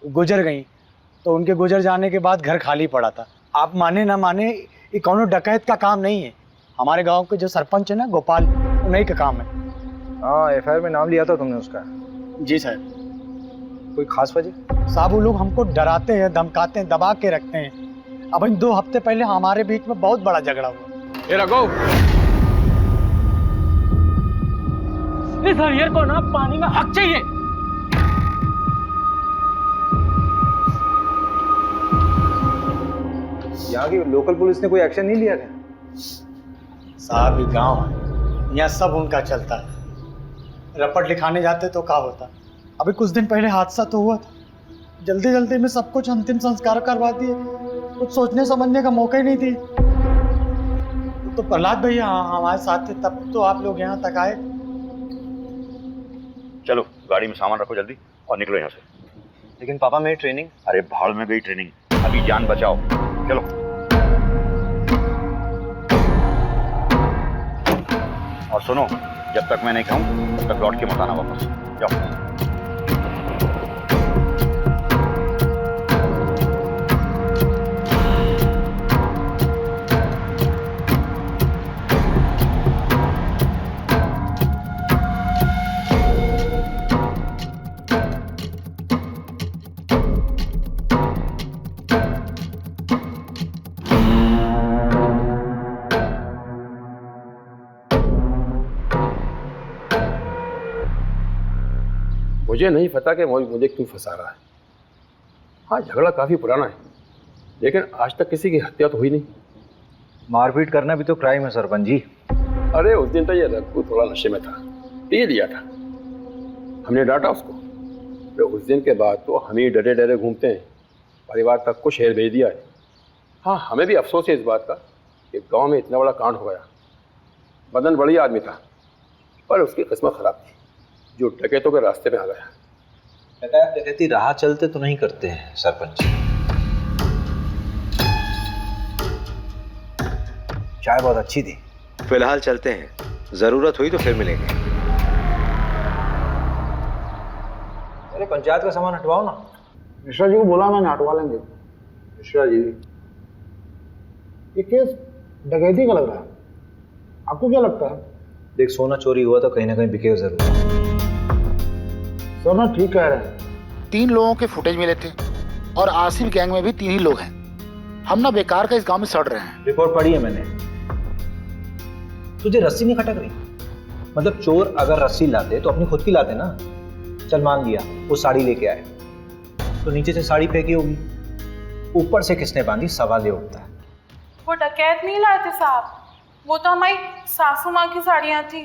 गुजर गई, तो उनके गुजर जाने के बाद घर खाली पड़ा था। आप माने ना माने, ये कौनो डकैत का काम नहीं है। हमारे गांव के जो सरपंच है ना गोपाल, उन्हीं का काम है। हाँ, एफआईआर में नाम लिया था तुमने उसका? जी सर। कोई खास वजह? साहब वो लोग हमको डराते हैं, धमकाते हैं, दबा के रखते हैं। अब इन 2 हफ्ते पहले हमारे बीच में बहुत बड़ा झगड़ा हुआ। इस हरिहर को ना पानी में हक चाहिए। यहाँ की लोकल पुलिस ने कोई एक्शन नहीं लिया क्या? साहब ये गांव है, यहाँ सब उनका चलता है। रपट लिखाने जाते तो क्या होता। अभी कुछ दिन पहले हादसा तो हुआ था, जल्दी जल्दी में सब कुछ अंतिम संस्कार करवा दिए, कुछ सोचने समझने का मौका ही नहीं दी। तो प्रहलाद भैया हमारे साथ थे, तब तो आप लोग यहाँ तक आए। चलो गाड़ी में सामान रखो जल्दी और निकलो यहाँ से। लेकिन पापा मेरी ट्रेनिंग? अरे भाड़ में गई ट्रेनिंग, अभी जान बचाओ। चलो। और सुनो, जब तक मैं नहीं कहूँ तब तक लौट के मत आना वापस। जाओ। मुझे नहीं पता कि मुझे क्यों फंसा रहा है। हाँ, झगड़ा काफी पुराना है, लेकिन आज तक किसी की हत्या तो हुई नहीं। मारपीट करना भी तो क्राइम है सरपंच जी। अरे उस दिन तो ये रघु थोड़ा नशे में था, पी लिया था, हमने डांटा उसको। तो उस दिन के बाद तो हम ही डरे डरे घूमते हैं, परिवार तक को शहर भेज दिया है। हाँ, हमें भी अफसोस है इस बात का कि गांव में इतना बड़ा कांड हो गया। मदन बढ़िया आदमी था, पर उसकी किस्मत खराब थी, जो डकैतों के रास्ते पे आ गया। डकैती राह चलते तो नहीं करते हैं सरपंच। चाय बहुत अच्छी थी। फिलहाल चलते हैं, जरूरत हुई तो फिर मिलेंगे। अरे पंचायत का सामान हटवाओ ना। मिश्रा जी को बोला मैंने, हटवा लेंगे। मिश्रा जी, ये केस डकैती का लग रहा है, आपको क्या लगता है? देख, सोना चोरी हुआ तो कहीं ना कहीं बिकेगा जरूर। सोना ठीक कह रहे हैं। 3 लोगों के फुटेज मिले थे और आसिफ गैंग में भी 3 ही लोग हैं। हम ना बेकार का इस गांव में सड़ रहे हैं। रिपोर्ट पढ़ी है मैंने। तुझे रस्सी नहीं खटक रही? मतलब चोर अगर रस्सी लाते तो अपनी खुद की लाते ना। चल मान लिया वो साड़ी लेके आए, तो नीचे से साड़ी फेंकी होगी, ऊपर से किसने बांधी, सवाल ये उठता है। वो डकैत नहीं लाए थे साहब, वो तो हमारी सासू माँ की साड़ियाँ थी।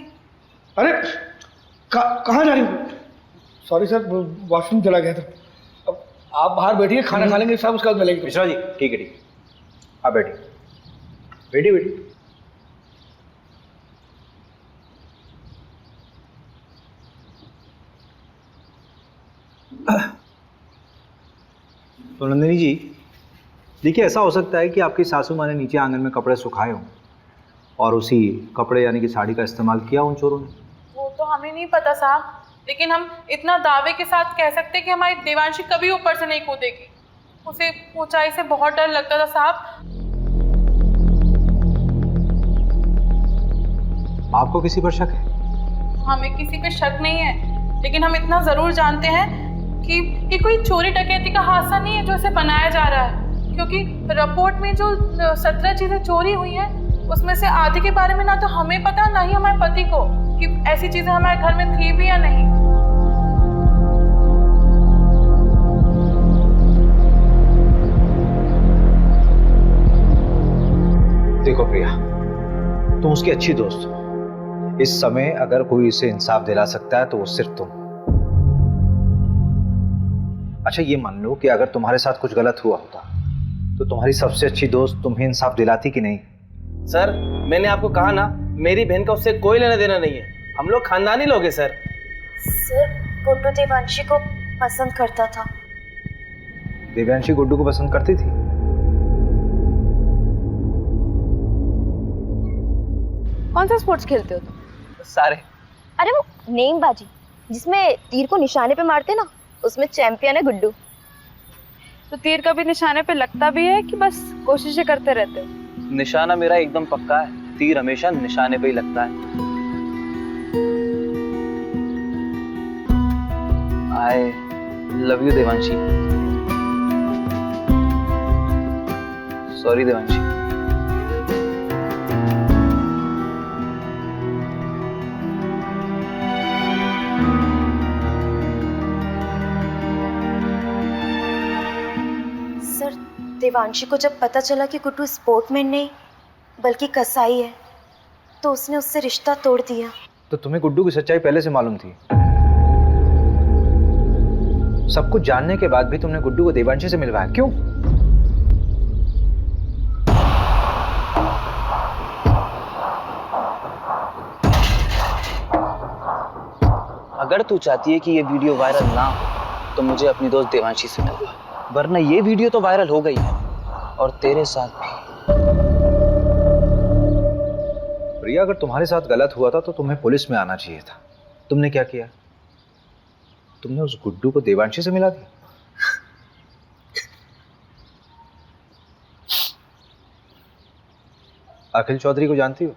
अरे कहाँ जा रही हो? सॉरी सर, वॉशरूम चला गया था। अब आप बाहर बैठिए, खाना खा लेंगे सब, उसके बाद मिलेंगे। मिश्रा जी, ठीक है ठीक है, आप बैठिए बैठिए बैठिए। तो नंदिनी जी, देखिए ऐसा हो सकता है कि आपकी सासू माँ ने नीचे आंगन में कपड़े सुखाए हों और उसी कपड़े यानी कि साड़ी का इस्तेमाल किया उन चोरों ने। वो तो हमें नहीं पता साहब, लेकिन हम इतना दावे के साथ कह सकते हैं कि हमारी देवांशी कभी ऊपर से नहीं कूदेगी। उसे ऊंचाई से बहुत डर लगता था साहब। आपको किसी पर शक है? हमें किसी पे शक नहीं है, लेकिन हम इतना जरूर जानते हैं कि ये कोई चोरी डकैती का हादसा नहीं है जो इसे बनाया जा रहा है, क्योंकि रिपोर्ट में जो 17 चीजें चोरी हुई हैं उसमें से आधे के बारे में ना तो हमें पता ना ही हमारे पति को कि ऐसी चीजें हमारे घर में थी भी या नहीं। देखो प्रिया, तुम उसकी अच्छी दोस्त हो। इस समय अगर कोई इसे इंसाफ दिला सकता है तो वो सिर्फ तुम। अच्छा, ये मान लो कि अगर तुम्हारे साथ कुछ गलत हुआ होता तो तुम्हारी सबसे अच्छी दोस्त तुम्हें इंसाफ दिलाती कि नहीं? सर, मैंने आपको कहा ना, मेरी बहन का उससे कोई लेना देना नहीं है, हम लोग खानदानी लोग हैं सर। सर, गुड्डू देवांशी को पसंद करता था। देवांशी गुड्डू को पसंद करती थी? कौन सा स्पोर्ट्स खेलते हो तुम? सारे। अरे वो नेमबाजी जिसमें तीर को निशाने पे मारते ना, उसमें चैंपियन है गुड्डू। तो तीर कभी निशाने पे लगता भी है कि बस कोशिशें करते रहते हो? निशाना मेरा एकदम पक्का है, तीर हमेशा निशाने पे ही लगता है। I love you Devanshi. Sorry Devanshi. Sir, Devanshi को जब पता चला कि गुड्डू स्पोर्टमैन नहीं बल्कि कसाई है तो उसने उससे रिश्ता तोड़ दिया। तो तुम्हें गुड्डू की सच्चाई पहले से मालूम थी? सब कुछ जानने के बाद भी तुमने गुड्डू को देवांशी से मिलवाया, क्यों? अगर तू चाहती है कि ये वीडियो वायरल ना हो तो मुझे अपनी दोस्त देवांशी से मिलवा, वरना ये वीडियो तो वायरल हो गई है और तेरे साथ भी। प्रिया, अगर तुम्हारे साथ गलत हुआ था तो तुम्हें पुलिस में आना चाहिए था। तुमने क्या किया? तुमने उस गुड्डू को देवांशी से मिला दिया। अखिल चौधरी को जानती हो?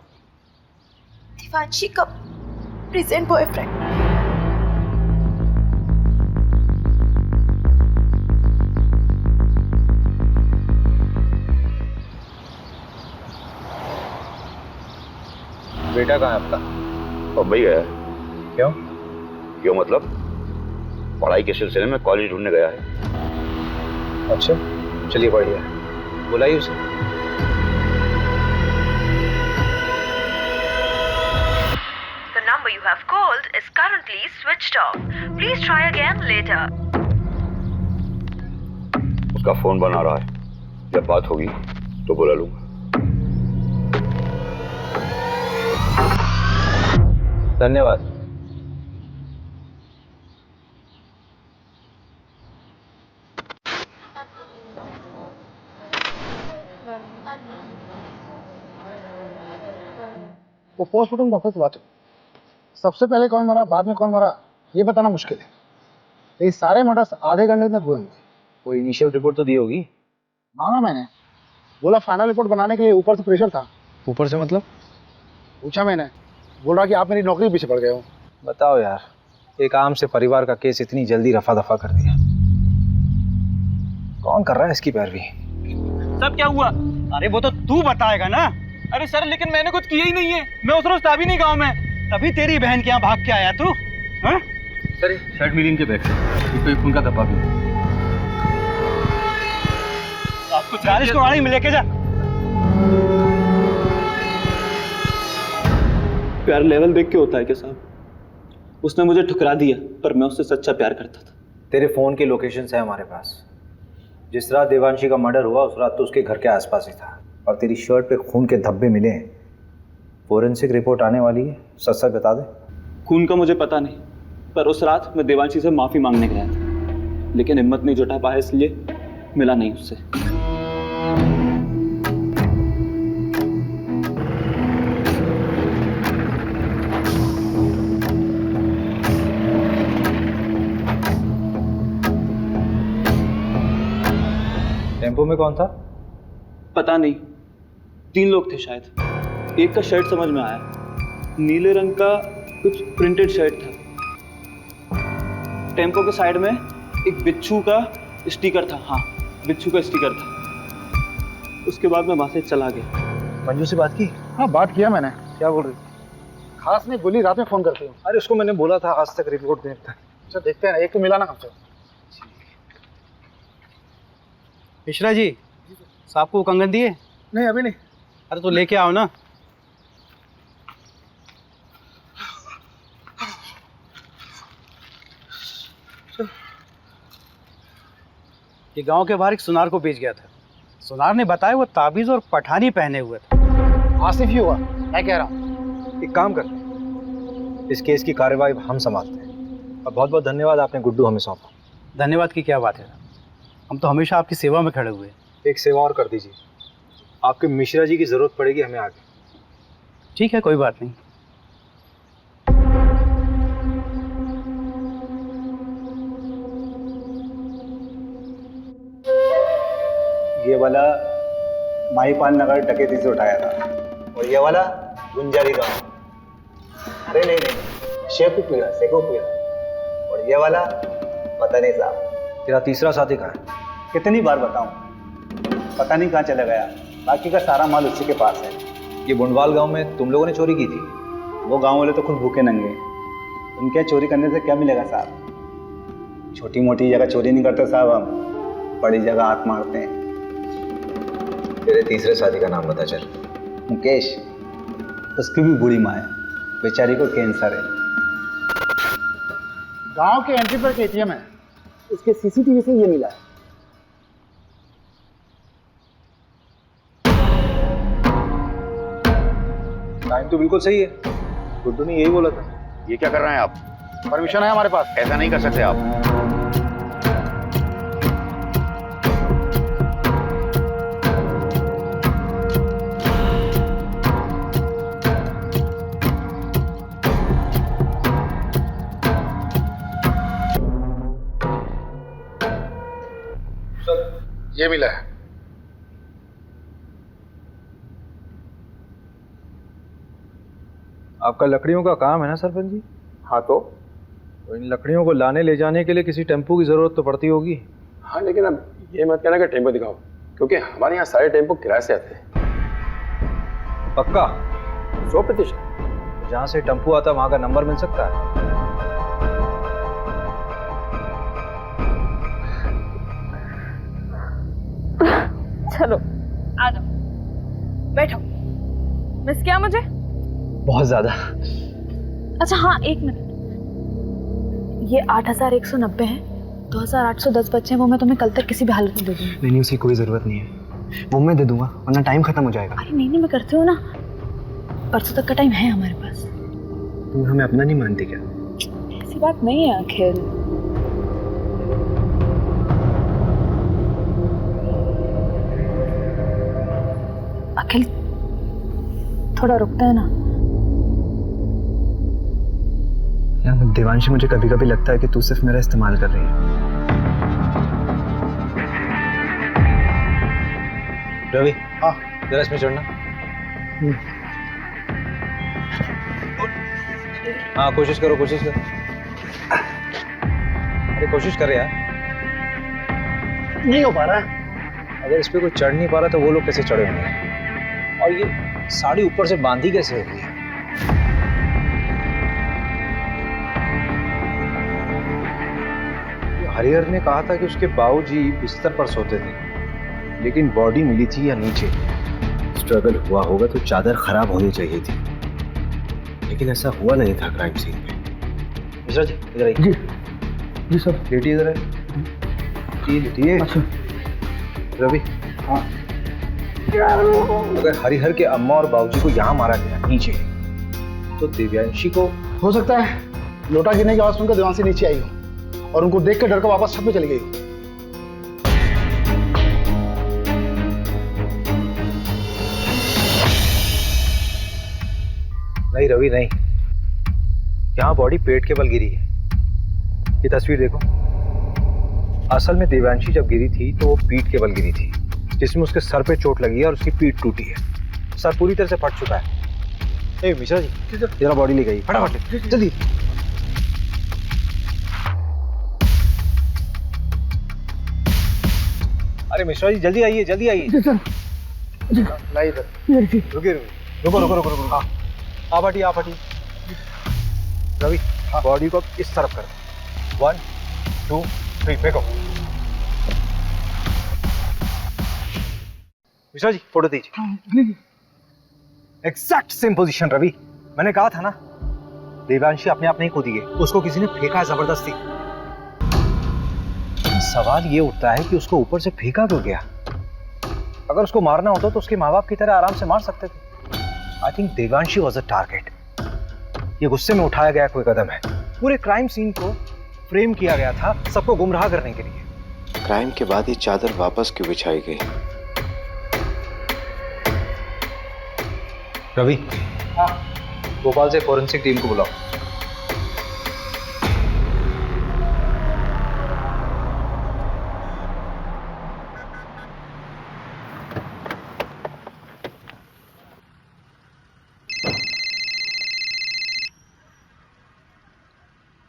देवांशी का प्रेजेंट बॉयफ्रेंड। बेटा कहाँ है आपका? मुंबई गया है। क्यों? क्यों मतलब पढ़ाई के सिलसिले में कॉलेज ढूंढने गया है। अच्छा, चलिए बढ़िया, बुलाइए उसे। The number you have called is currently switched off. Please try again later. उसका फोन बना रहा है, जब बात होगी तो बुला लूंगा। धन्यवाद। वो पोस्टमार्टम डॉक्टर से बात हुई। सबसे पहले कौन मरा, बाद में कौन मरा, ये बताना मुश्किल है। ये सारे मर्डर्स आधे घंटे तक हुए। कोई इनिशियल रिपोर्ट तो दी होगी? मांगा मैंने, बोला फाइनल रिपोर्ट बनाने के लिए ऊपर से प्रेशर था। ऊपर से मतलब? पूछा मैंने, बोल रहा कि आप मेरी नौकरी पीछे पड़ गए हो। बताओ यार, एक आम से परिवार का केस इतनी जल्दी रफा दफा कर दिया। कौन कर रहा है इसकी पैरवी? सब क्या हुआ? अरे वो तो तू बताएगा ना। अरे सर, लेकिन मैंने कुछ किया ही नहीं है। मैं उस रोज था भी नहीं गाँव में, तभी तेरी बहन के यहाँ भाग के आया तू। हाँ? सर, शर्ट मिली इनके बैग से, इसको एक खून का धब्बा भी। आपको 40 को गाड़ी में लेके जा। प्यार लेवल देख के होता है क्या साहब? उसने मुझे ठुकरा दिया, पर मैं उससे सच्चा प्यार करता था। तेरे फोन के लोकेशन है हमारे पास। जिस रात देवांशी का मर्डर हुआ उस रात तो उसके घर के आसपास ही था, और तेरी शर्ट पे खून के धब्बे मिले हैं। फोरेंसिक रिपोर्ट आने वाली है, सच सच बता दे। खून का मुझे पता नहीं, पर उस रात मैं देवांशी से माफी मांगने गया था, लेकिन हिम्मत नहीं जुटा पाया, इसलिए मिला नहीं उससे। टेम्पो में कौन था? पता नहीं, 3 लोग थे शायद। एक का शर्ट समझ में आया, नीले रंग का कुछ प्रिंटेड शर्ट था। टेम्पो के साइड में एक बिच्छू का स्टिकर था। हाँ, बिच्छू का स्टिकर था। उसके बाद मैं वहां से चला गया। मंजू से बात की? हाँ, बात किया मैंने। क्या बोल रही? खास में गोली रात में फोन करती हूँ। अरे उसको मैंने बोला था आज तक रिपोर्ट देखता है। अच्छा, देखते हैं ना, एक तो मिला ना हमसे। मिश्रा जी, साहब को कंगन दिए? नहीं, अभी नहीं। अरे तो लेके आओ ना। ये गांव के बाहर एक सुनार को बेच गया था। सुनार ने बताया वो ताबीज और पठानी पहने हुए था। आसिफ ही हुआ, मैं कह रहा हूँ। एक काम करते हैं, इस केस की कार्यवाही हम संभालते हैं। और बहुत बहुत धन्यवाद, आपने गुड्डू हमें सौंपा। धन्यवाद की क्या बात है, हम तो हमेशा आपकी सेवा में खड़े हुए। एक सेवा और कर दीजिए, आपके मिश्रा जी की जरूरत पड़ेगी हमें आगे। ठीक है, कोई बात नहीं। ये वाला माहीपाल नगर डकैती से उठाया था, और ये वाला गुंजारी गांव। अरे नहीं नहीं, शेखुपुरा। और ये वाला पता नहीं साहब। तेरा तीसरा साथी कहाँ है? कितनी बार बताऊं, पता नहीं कहाँ चला गया। बाकी का सारा माल उसी के पास है। ये बुंडवाल गांव में तुम लोगों ने चोरी की थी? वो गांव वाले तो खुद भूखे नंगे, उनके चोरी करने से क्या मिलेगा साहब। छोटी मोटी जगह चोरी नहीं करते साहब, हम बड़ी जगह हाथ मारते हैं। तेरे तीसरे साथी का नाम बता चल। मुकेश, उसकी भी बुरी माँ है, बेचारी को कैंसर है। गांव के एंट्री पर एटीएम है, उसके सीसीटीवी से ये मिला है। टाइम तो बिल्कुल सही है, गुड्डू ने यही बोला था। ये क्या कर रहे हैं आप? परमिशन है हमारे पास। ऐसा नहीं कर सकते आप। ये मिला है। आपका लकड़ियों का काम है ना सरपंच जी? हाँ तो इन लकड़ियों को लाने ले जाने के लिए किसी टेम्पो की जरूरत तो पड़ती होगी। हाँ, लेकिन अब ये मत कहना कि टेम्पो दिखाओ, क्योंकि हमारे यहाँ सारे टेम्पो किराए से आते हैं। पक्का? 100%। जहाँ से टेम्पो आता वहाँ का नंबर मिल सकता है? चलो आ जाओ, बैठो। मिस किया मुझे? बहुत ज्यादा। अच्छा हाँ, एक मिनट। ये 8190 है, 2810 बच्चे हैं, वो मैं तुम्हें कल तक किसी भी हालत में दे दूंगी। नहीं, उसकी कोई ज़रूरत नहीं है, वो मैं दे दूंगा, वरना टाइम खत्म हो जाएगा। अरे नहीं, मैं करती हूँ ना, परसों तक का टाइम है हमारे पास। तुम हमें अपना नहीं मानती क्या? ऐसी बात नहीं है अखिल। अखिल थोड़ा रुकता है ना। यार देवांशी, मुझे कभी कभी लगता है कि तू सिर्फ मेरा इस्तेमाल कर रही है। रवि, हाँ जरा इसमें चढ़ना। हाँ कोशिश करो, कोशिश करो। अरे कोशिश कर यार। नहीं हो पा रहा है। अगर इस पे कोई चढ़ नहीं पा रहा तो वो लोग कैसे चढ़े होंगे? और ये साड़ी ऊपर से बांधी कैसे होगी? हरिहर ने कहा था कि उसके बाबूजी बिस्तर पर सोते थे, लेकिन बॉडी मिली थी या नीचे। स्ट्रगल हुआ होगा तो चादर खराब होनी चाहिए थी, लेकिन ऐसा हुआ नहीं था क्राइम सीन पे। मिश्रा जी इधर आइए। जी जी सर। लेटिए इधर है। लेटिए। अच्छा रवि, हाँ अगर हरिहर के अम्मा और बाबूजी को यहाँ मारा गया नीचे, तो दिव्यांशी को हो सकता है लोटा गिरने की आवाज सुनकर देवांशी नीचे आई हो और उनको देख कर डर कर वापस छत में चली गई हो। नहीं रवि नहीं, यहाँ बॉडी पेट के बल गिरी है। ये तस्वीर देखो। असल में देवांशी जब गिरी थी तो वो पीठ के बल गिरी थी, जिसमें उसके सर पे चोट लगी है और उसकी पीठ टूटी है। सर पूरी तरह से फट चुका है। ए मिश्रा जी जरा बॉडी ले गई, फटाफट जल्दी। अरे मिश्रा जी जल्दी आइए, जल्दी आइए। लाई इधर। रुकिए, रुको रुको रुको रुको। आप हटिए, आप हटिए। रवि बॉडी को इस तरफ कर। 1 2 3 फेंको। मिश्रा जी फोटो दीजिए। Exact same position Ravi. मैंने कहा था ना, देवांशी अपने आप नहीं कूदी है, उसको किसी ने फेंका है जबरदस्ती। सवाल ये उठता है कि उसको ऊपर से फेंका क्यों गया? अगर उसको मारना होता तो उसके माँ बाप की तरह आराम से मार सकते थे। I think Devanshi was a target. ये गुस्से में उठाया गया कोई कदम है। पूरे क्राइम सीन को फ्रेम किया गया था सबको गुमराह करने के लिए। क्राइम के बाद ये चादर वापस क्यों बिछाई गई? रवि, हाँ भोपाल से फोरेंसिक टीम को बुलाओ।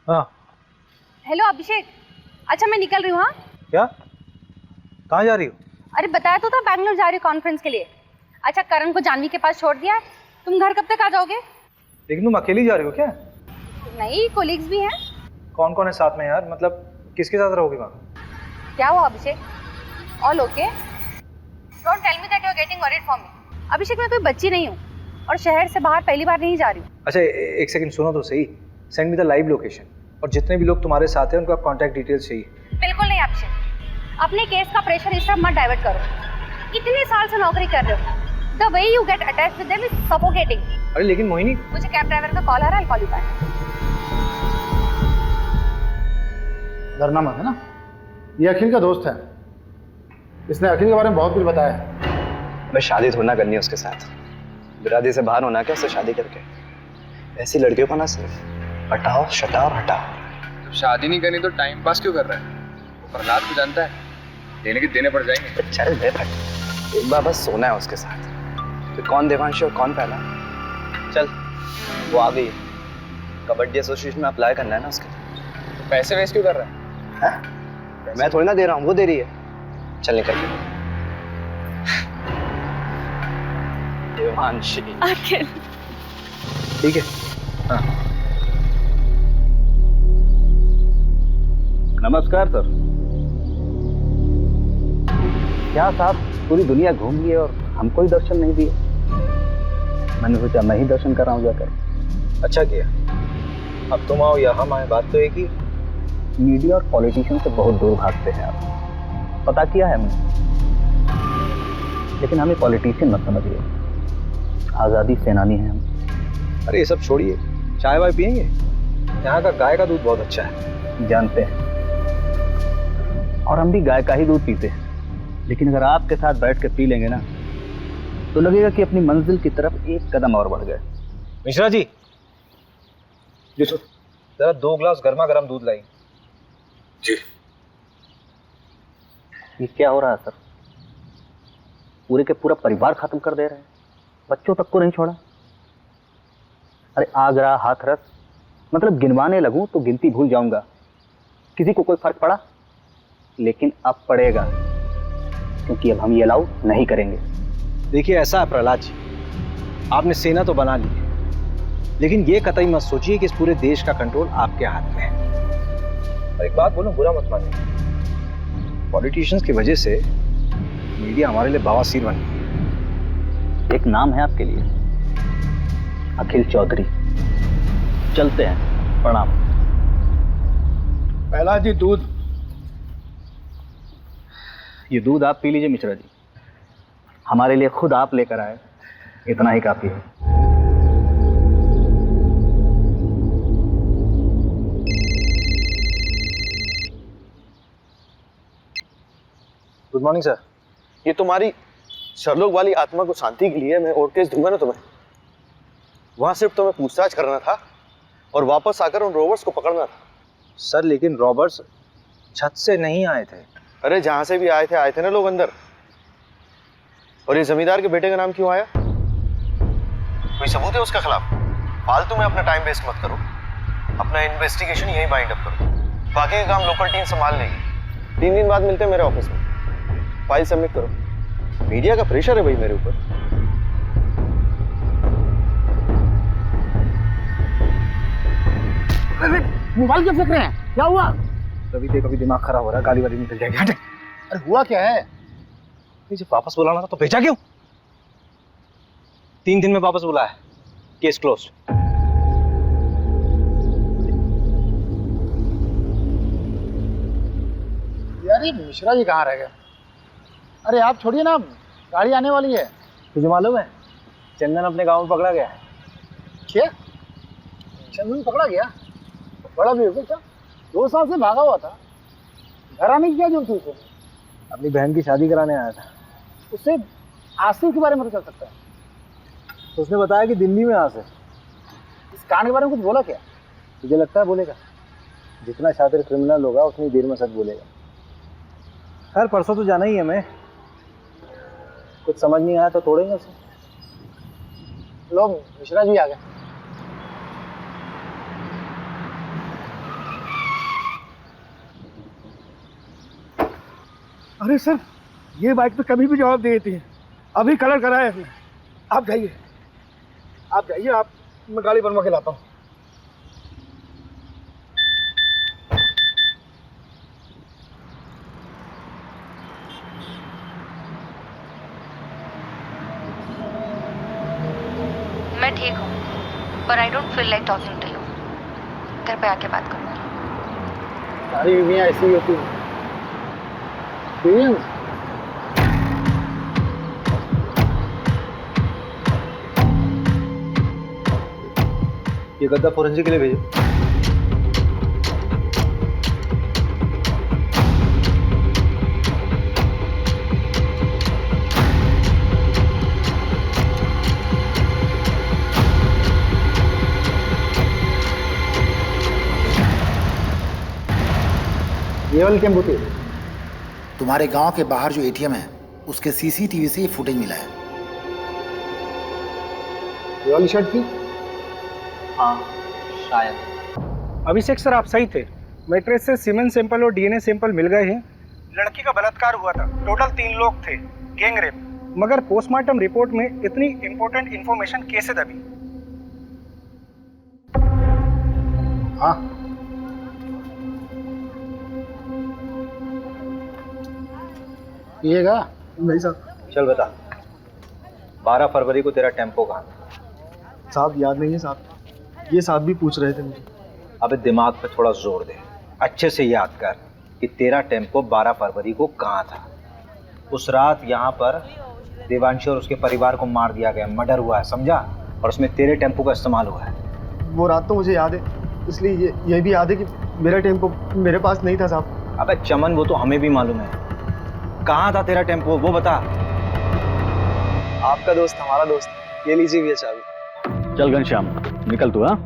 हाँ हेलो अभिषेक, अच्छा मैं निकल रही हूँ। हाँ क्या? कहाँ जा रही हो? अरे बताया तो था, बैंगलोर जा रही हूँ कॉन्फ्रेंस के लिए। अच्छा करण को जानवी के पास छोड़ दिया है, तुम घर कब तक आ जाओगे? लेकिन तुम अकेली जा रही हो क्या? नहीं, कोलीग्स भी हैं। कौन कौन है साथ में यार? मतलब किसके साथ रहोगी वहाँ? क्या हुआ Abhishek? All okay? Don't tell me that you are getting worried for me. Abhishek मैं कोई बच्ची नहीं हूँ और शहर से बाहर पहली बार नहीं जा रही हूँ। अच्छा एक सेकंड सुनो तो सही। Send me the live location, और जितने भी लोग तुम्हारे साथ हैं उनका कॉन्टैक्ट डिटेल्स चाहिए। बिल्कुल नहीं अभिषेक, अपने केस का प्रेशर इस तरफ मत डाइवर्ट करो। इतने साल से नौकरी कर रहे हो, the way you get attached with them is suffocating. अरे लेकिन मोहिनी, मुझे कैब ड्राइवर का कॉल आ रहा है, कॉल यू बैक। डरना मत है ना, ये अखिल का दोस्त है, इसने अखिल के बारे में बहुत कुछ बताया है। मैं शादी थोड़ा करनी है उसके साथ, बिरादरी से बाहर होना क्या उससे शादी करके? ऐसी लड़कियों को ना सिर्फ हटाओ, शटाओ और हटाओ। शादी नहीं करनी तो टाइम पास क्यों कर रहा है? वो प्रहलाद को जानता है, देने के देने पड़ जाएंगे। चल बे फट, एक बार बस सोना है उसके साथ। फिर कौन देवांशी और कौन पहला? चल वो आ गई है, कबड्डी एसोसिएशन में अप्लाई करना है ना उसके। तो पैसे वेस्ट क्यों कर रहा है? मैं थोड़ी ना दे रहा हूँ, वो दे रही है। चल निकल के। देवांशी अखिल ठीक है। हाँ नमस्कार सर। क्या साहब पूरी दुनिया घूम लिए और हमको ही दर्शन नहीं दिए? मैंने सोचा मैं ही दर्शन कर रहा हूँ जाकर। अच्छा किया, अब तुम आओ या हम आए, बात तो एक ही। मीडिया और पॉलिटिशियन से बहुत दूर भागते हैं आप, पता किया है हमने। लेकिन हमें पॉलिटिशियन मत समझिए, आज़ादी सेनानी हैं हम। अरे ये सब छोड़िए, चाय वाय पियेंगे? यहाँ का गाय का दूध बहुत अच्छा है। जानते हैं, और हम भी गाय का ही दूध पीते हैं। लेकिन अगर आपके साथ बैठ के पी लेंगे ना, तो लगेगा कि अपनी मंजिल की तरफ एक कदम और बढ़ गए। मिश्रा जी, जरा 2 गिलास गर्मा गर्म दूध लाई। जी। ये क्या हो रहा है सर? पूरे के पूरा परिवार खत्म कर दे रहे हैं, बच्चों तक को नहीं छोड़ा। अरे आगरा, हाथरस, मतलब गिनवाने लगूं तो गिनती भूल जाऊंगा। किसी को कोई फर्क पड़ा? लेकिन अब पड़ेगा, क्योंकि अब हम ये अलाउ नहीं करेंगे। देखिए ऐसा है प्रहलाद जी, आपने सेना तो बना ली है, लेकिन ये कतई मत सोचिए कि इस पूरे देश का कंट्रोल आपके हाथ में है। और एक बात बोलूं, बुरा मत मानिए, पॉलिटिशियंस की वजह से मीडिया हमारे लिए बवासीर बन गई। एक नाम है आपके लिए, अखिल चौधरी। चलते हैं, प्रणाम। प्रहलाद जी दूध। ये दूध आप पी लीजिए मिश्रा जी, हमारे लिए खुद आप लेकर आए, इतना ही काफी है। Good morning sir. ये तुम्हारी शर्लोक वाली आत्मा को शांति के लिए मैं और केस दूंगा ना तुम्हें। वहां सिर्फ तुम्हें पूछताछ करना था और वापस आकर उन रोबर्ट्स को पकड़ना था। सर लेकिन रॉबर्ट्स छत से नहीं आए थे। अरे जहां से भी आए थे ना लोग अंदर। और ये जमींदार के बेटे का नाम क्यों आया? कोई सबूत है उसके खिलाफ? फालतू में अपना टाइम वेस्ट मत करो, अपना इन्वेस्टिगेशन यहीं बाइंड अप करो। बाकी का काम लोकल टीम संभाल लेगी। 3 दिन बाद मिलते हैं मेरे ऑफिस में, फाइल सबमिट करो। मीडिया का प्रेशर है भाई मेरे ऊपर। मोबाइल क्यों फेंक रहे हैं? क्या हुआ? रवि देख अभी दिमाग खराब हो रहा है, गाली वाली निकल जाएगी। अरे हुआ क्या है? जब वापस बुलाना था तो भेजा क्यों? 3 दिन में वापस बुलाया, केस क्लोज। यार ये मिश्रा जी कहाँ रह गए? अरे आप छोड़िए ना, गाड़ी आने वाली है। तुझे मालूम है चंदन अपने गांव में पकड़ा गया है। क्या? चंदन पकड़ा गया? बड़ा बेवकूफ था, 2 साल से भागा हुआ था। घर आने की क्या जरूरत थी उसे? अपनी बहन की शादी कराने आया था। उससे आसिफ के बारे में तो चल सकता है। तो उसने बताया कि दिल्ली में आसिफ। इस कांड के बारे में कुछ बोला क्या? तुझे लगता है बोलेगा? जितना शातिर क्रिमिनल होगा उतनी देर में सच बोलेगा। खैर परसों तो जाना ही है हमें, कुछ समझ नहीं आया तो तोड़ेंगे उसे। लो मिश्रा जी आ गए। अरे सर, ये बाइक तो कभी भी जवाब दे देती है। अभी कलर कराया है इसने। आप जाइए, आप मैं गाड़ी बनवा के लाता हूँ। मैं ठीक हूँ, पर I don't feel like talking to you. घर पे आके बात करूँगी। सारी बीवियाँ ऐसी ही होती हैं। एक्सपीरियंस। ये गद्दा फोरेंसिक के लिए भेजो। ये वाली टेम्पो थी। तुम्हारे गांव के बाहर जो एटीएम है उसके सीसीटीवी से ये फुटेज मिला है। ये वाली शर्ट थी? हाँ शायद। अभिषेक सर आप सही थे, मैट्रेस से सीमेंट सैंपल और डीएनए सैंपल मिल गए हैं। लड़की का बलात्कार हुआ था, टोटल 3 लोग थे, गैंग रेप। मगर पोस्टमार्टम रिपोर्ट में इतनी इंपॉर्टेंट इंफॉर्मेशन कैसे दबी? हाँ पिएगा? नहीं साहब। चल बता, 12 फरवरी को तेरा टेम्पो कहाँ था? साहब याद नहीं है साहब, ये साहब भी पूछ रहे थे मुझे। अबे दिमाग पे थोड़ा जोर दे, अच्छे से याद कर कि तेरा टेम्पो 12 फरवरी को कहाँ था। उस रात यहाँ पर देवांशी और उसके परिवार को मार दिया गया, मर्डर हुआ है, समझा? और उसमें तेरे टेम्पो का इस्तेमाल हुआ है। वो रात तो मुझे याद है, इसलिए ये भी याद है कि मेरा टेम्पो मेरे पास नहीं था साहब। अबे चमन, वो तो हमें भी मालूम है। कहाँ था तेरा टेम्पो, वो बता। आपका दोस्त हमारा दोस्त, ये लीजिए भैया चाबी। चल घनश्याम निकल तू। हाँ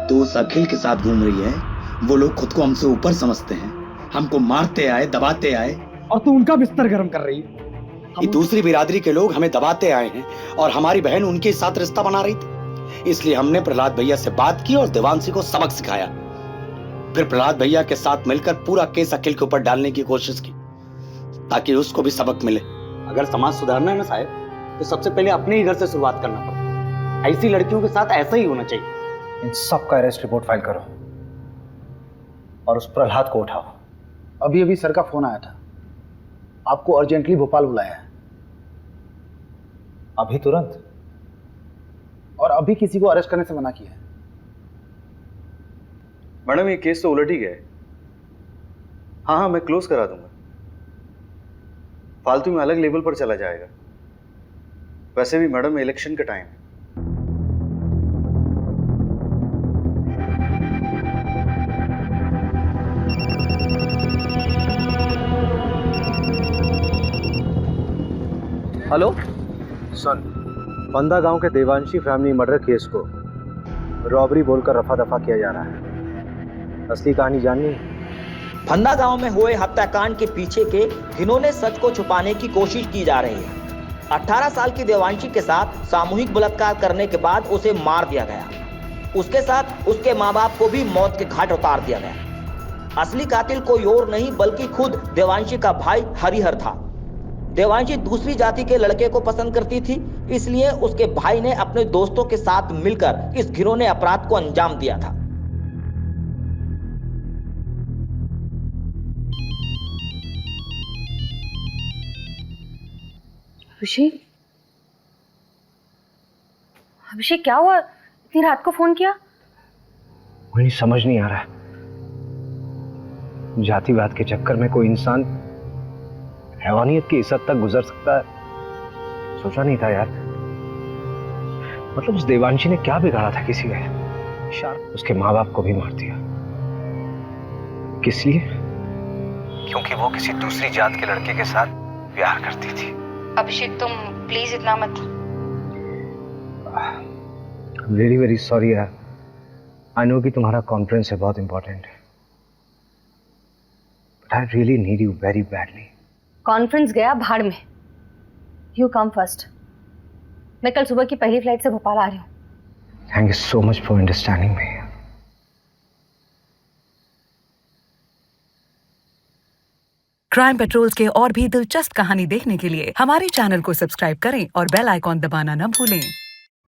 तो उस अखिल के साथ घूम रही है। वो लोग खुद को हमसे ऊपर समझते हैं, हमको मारते आए, दबाते आए, और तू उनका बिस्तर गर्म कर रही है। ये दूसरी बिरादरी के लोग हमें दबाते आए हैं और हमारी बहन उनके साथ रिश्ता बना रही थी। इसलिए हमने प्रहलाद भैया से बात की और देवांशी को सबक सिखाया। फिर प्रहलाद भैया के साथ मिलकर पूरा केस अखिल के ऊपर डालने की कोशिश की ताकि उसको भी सबक मिले। अगर समाज सुधारना है ना साहब, तो सबसे पहले अपने ही घर से शुरुआत करना पड़ता। ऐसी लड़कियों के साथ ऐसा ही होना चाहिए। इन सब का अरेस्ट रिपोर्ट फाइल करो और उस प्रहलाद को उठाओ। अभी अभी सर का फोन आया था, आपको अर्जेंटली भोपाल बुलाया है। अभी तुरंत? और अभी किसी को अरेस्ट करने से मना किया है। मैडम ये केस तो उलट ही गया है। हाँ मैं क्लोज करा दूंगा, फालतू में अलग लेवल पर चला जाएगा। वैसे भी मैडम इलेक्शन का टाइम है। हेलो सुन, बंदा गांव के देवांशी फैमिली मर्डर केस को रॉबरी बोलकर रफा दफा किया जा रहा है। असली कहानी जाननी? फंदा गांव में हुए हत्याकांड के पीछे के घिनौने सच को छुपाने की कोशिश की जा रही है। 18 साल की देवांशी के साथ सामूहिक बलात्कार करने के बाद उसे मार दिया गया। उसके साथ उसके माँ बाप को भी मौत के घाट उतार दिया गया। असली कातिल कोई और नहीं बल्कि खुद देवांशी का भाई हरिहर था। देवांशी दूसरी जाति के लड़के को पसंद करती थी, इसलिए उसके भाई ने अपने दोस्तों के साथ मिलकर इस घिनौने अपराध को अंजाम दिया था। अभिषेक, अभिषेक क्या हुआ? इतनी रात को फोन किया? मुझे समझ नहीं आ रहा है। जातिवाद के चक्कर में कोई इंसान हैवानियत की इस हद तक गुजर सकता है, सोचा नहीं था यार। मतलब उस देवांशी ने क्या बिगाड़ा था किसी का? उसके माँ बाप को भी मार दिया। किस लिए? क्योंकि वो किसी दूसरी जात के लड़के के साथ प्यार करती थी। अभिषेक तुम प्लीज इतना मत। वेरी वेरी सॉरी यार। आई नो कि तुम्हारा कॉन्फ्रेंस है, बहुत इंपॉर्टेंट है, but I really need you very badly. Conference गया भाड़ में। You come first. मैं कल सुबह की पहली फ्लाइट से भोपाल आ रही हूँ। Thank you so much for understanding me. Crime patrols के और भी दिलचस्प कहानी देखने के लिए हमारे चैनल को सब्सक्राइब करें और बेल आइकॉन दबाना न भूलें।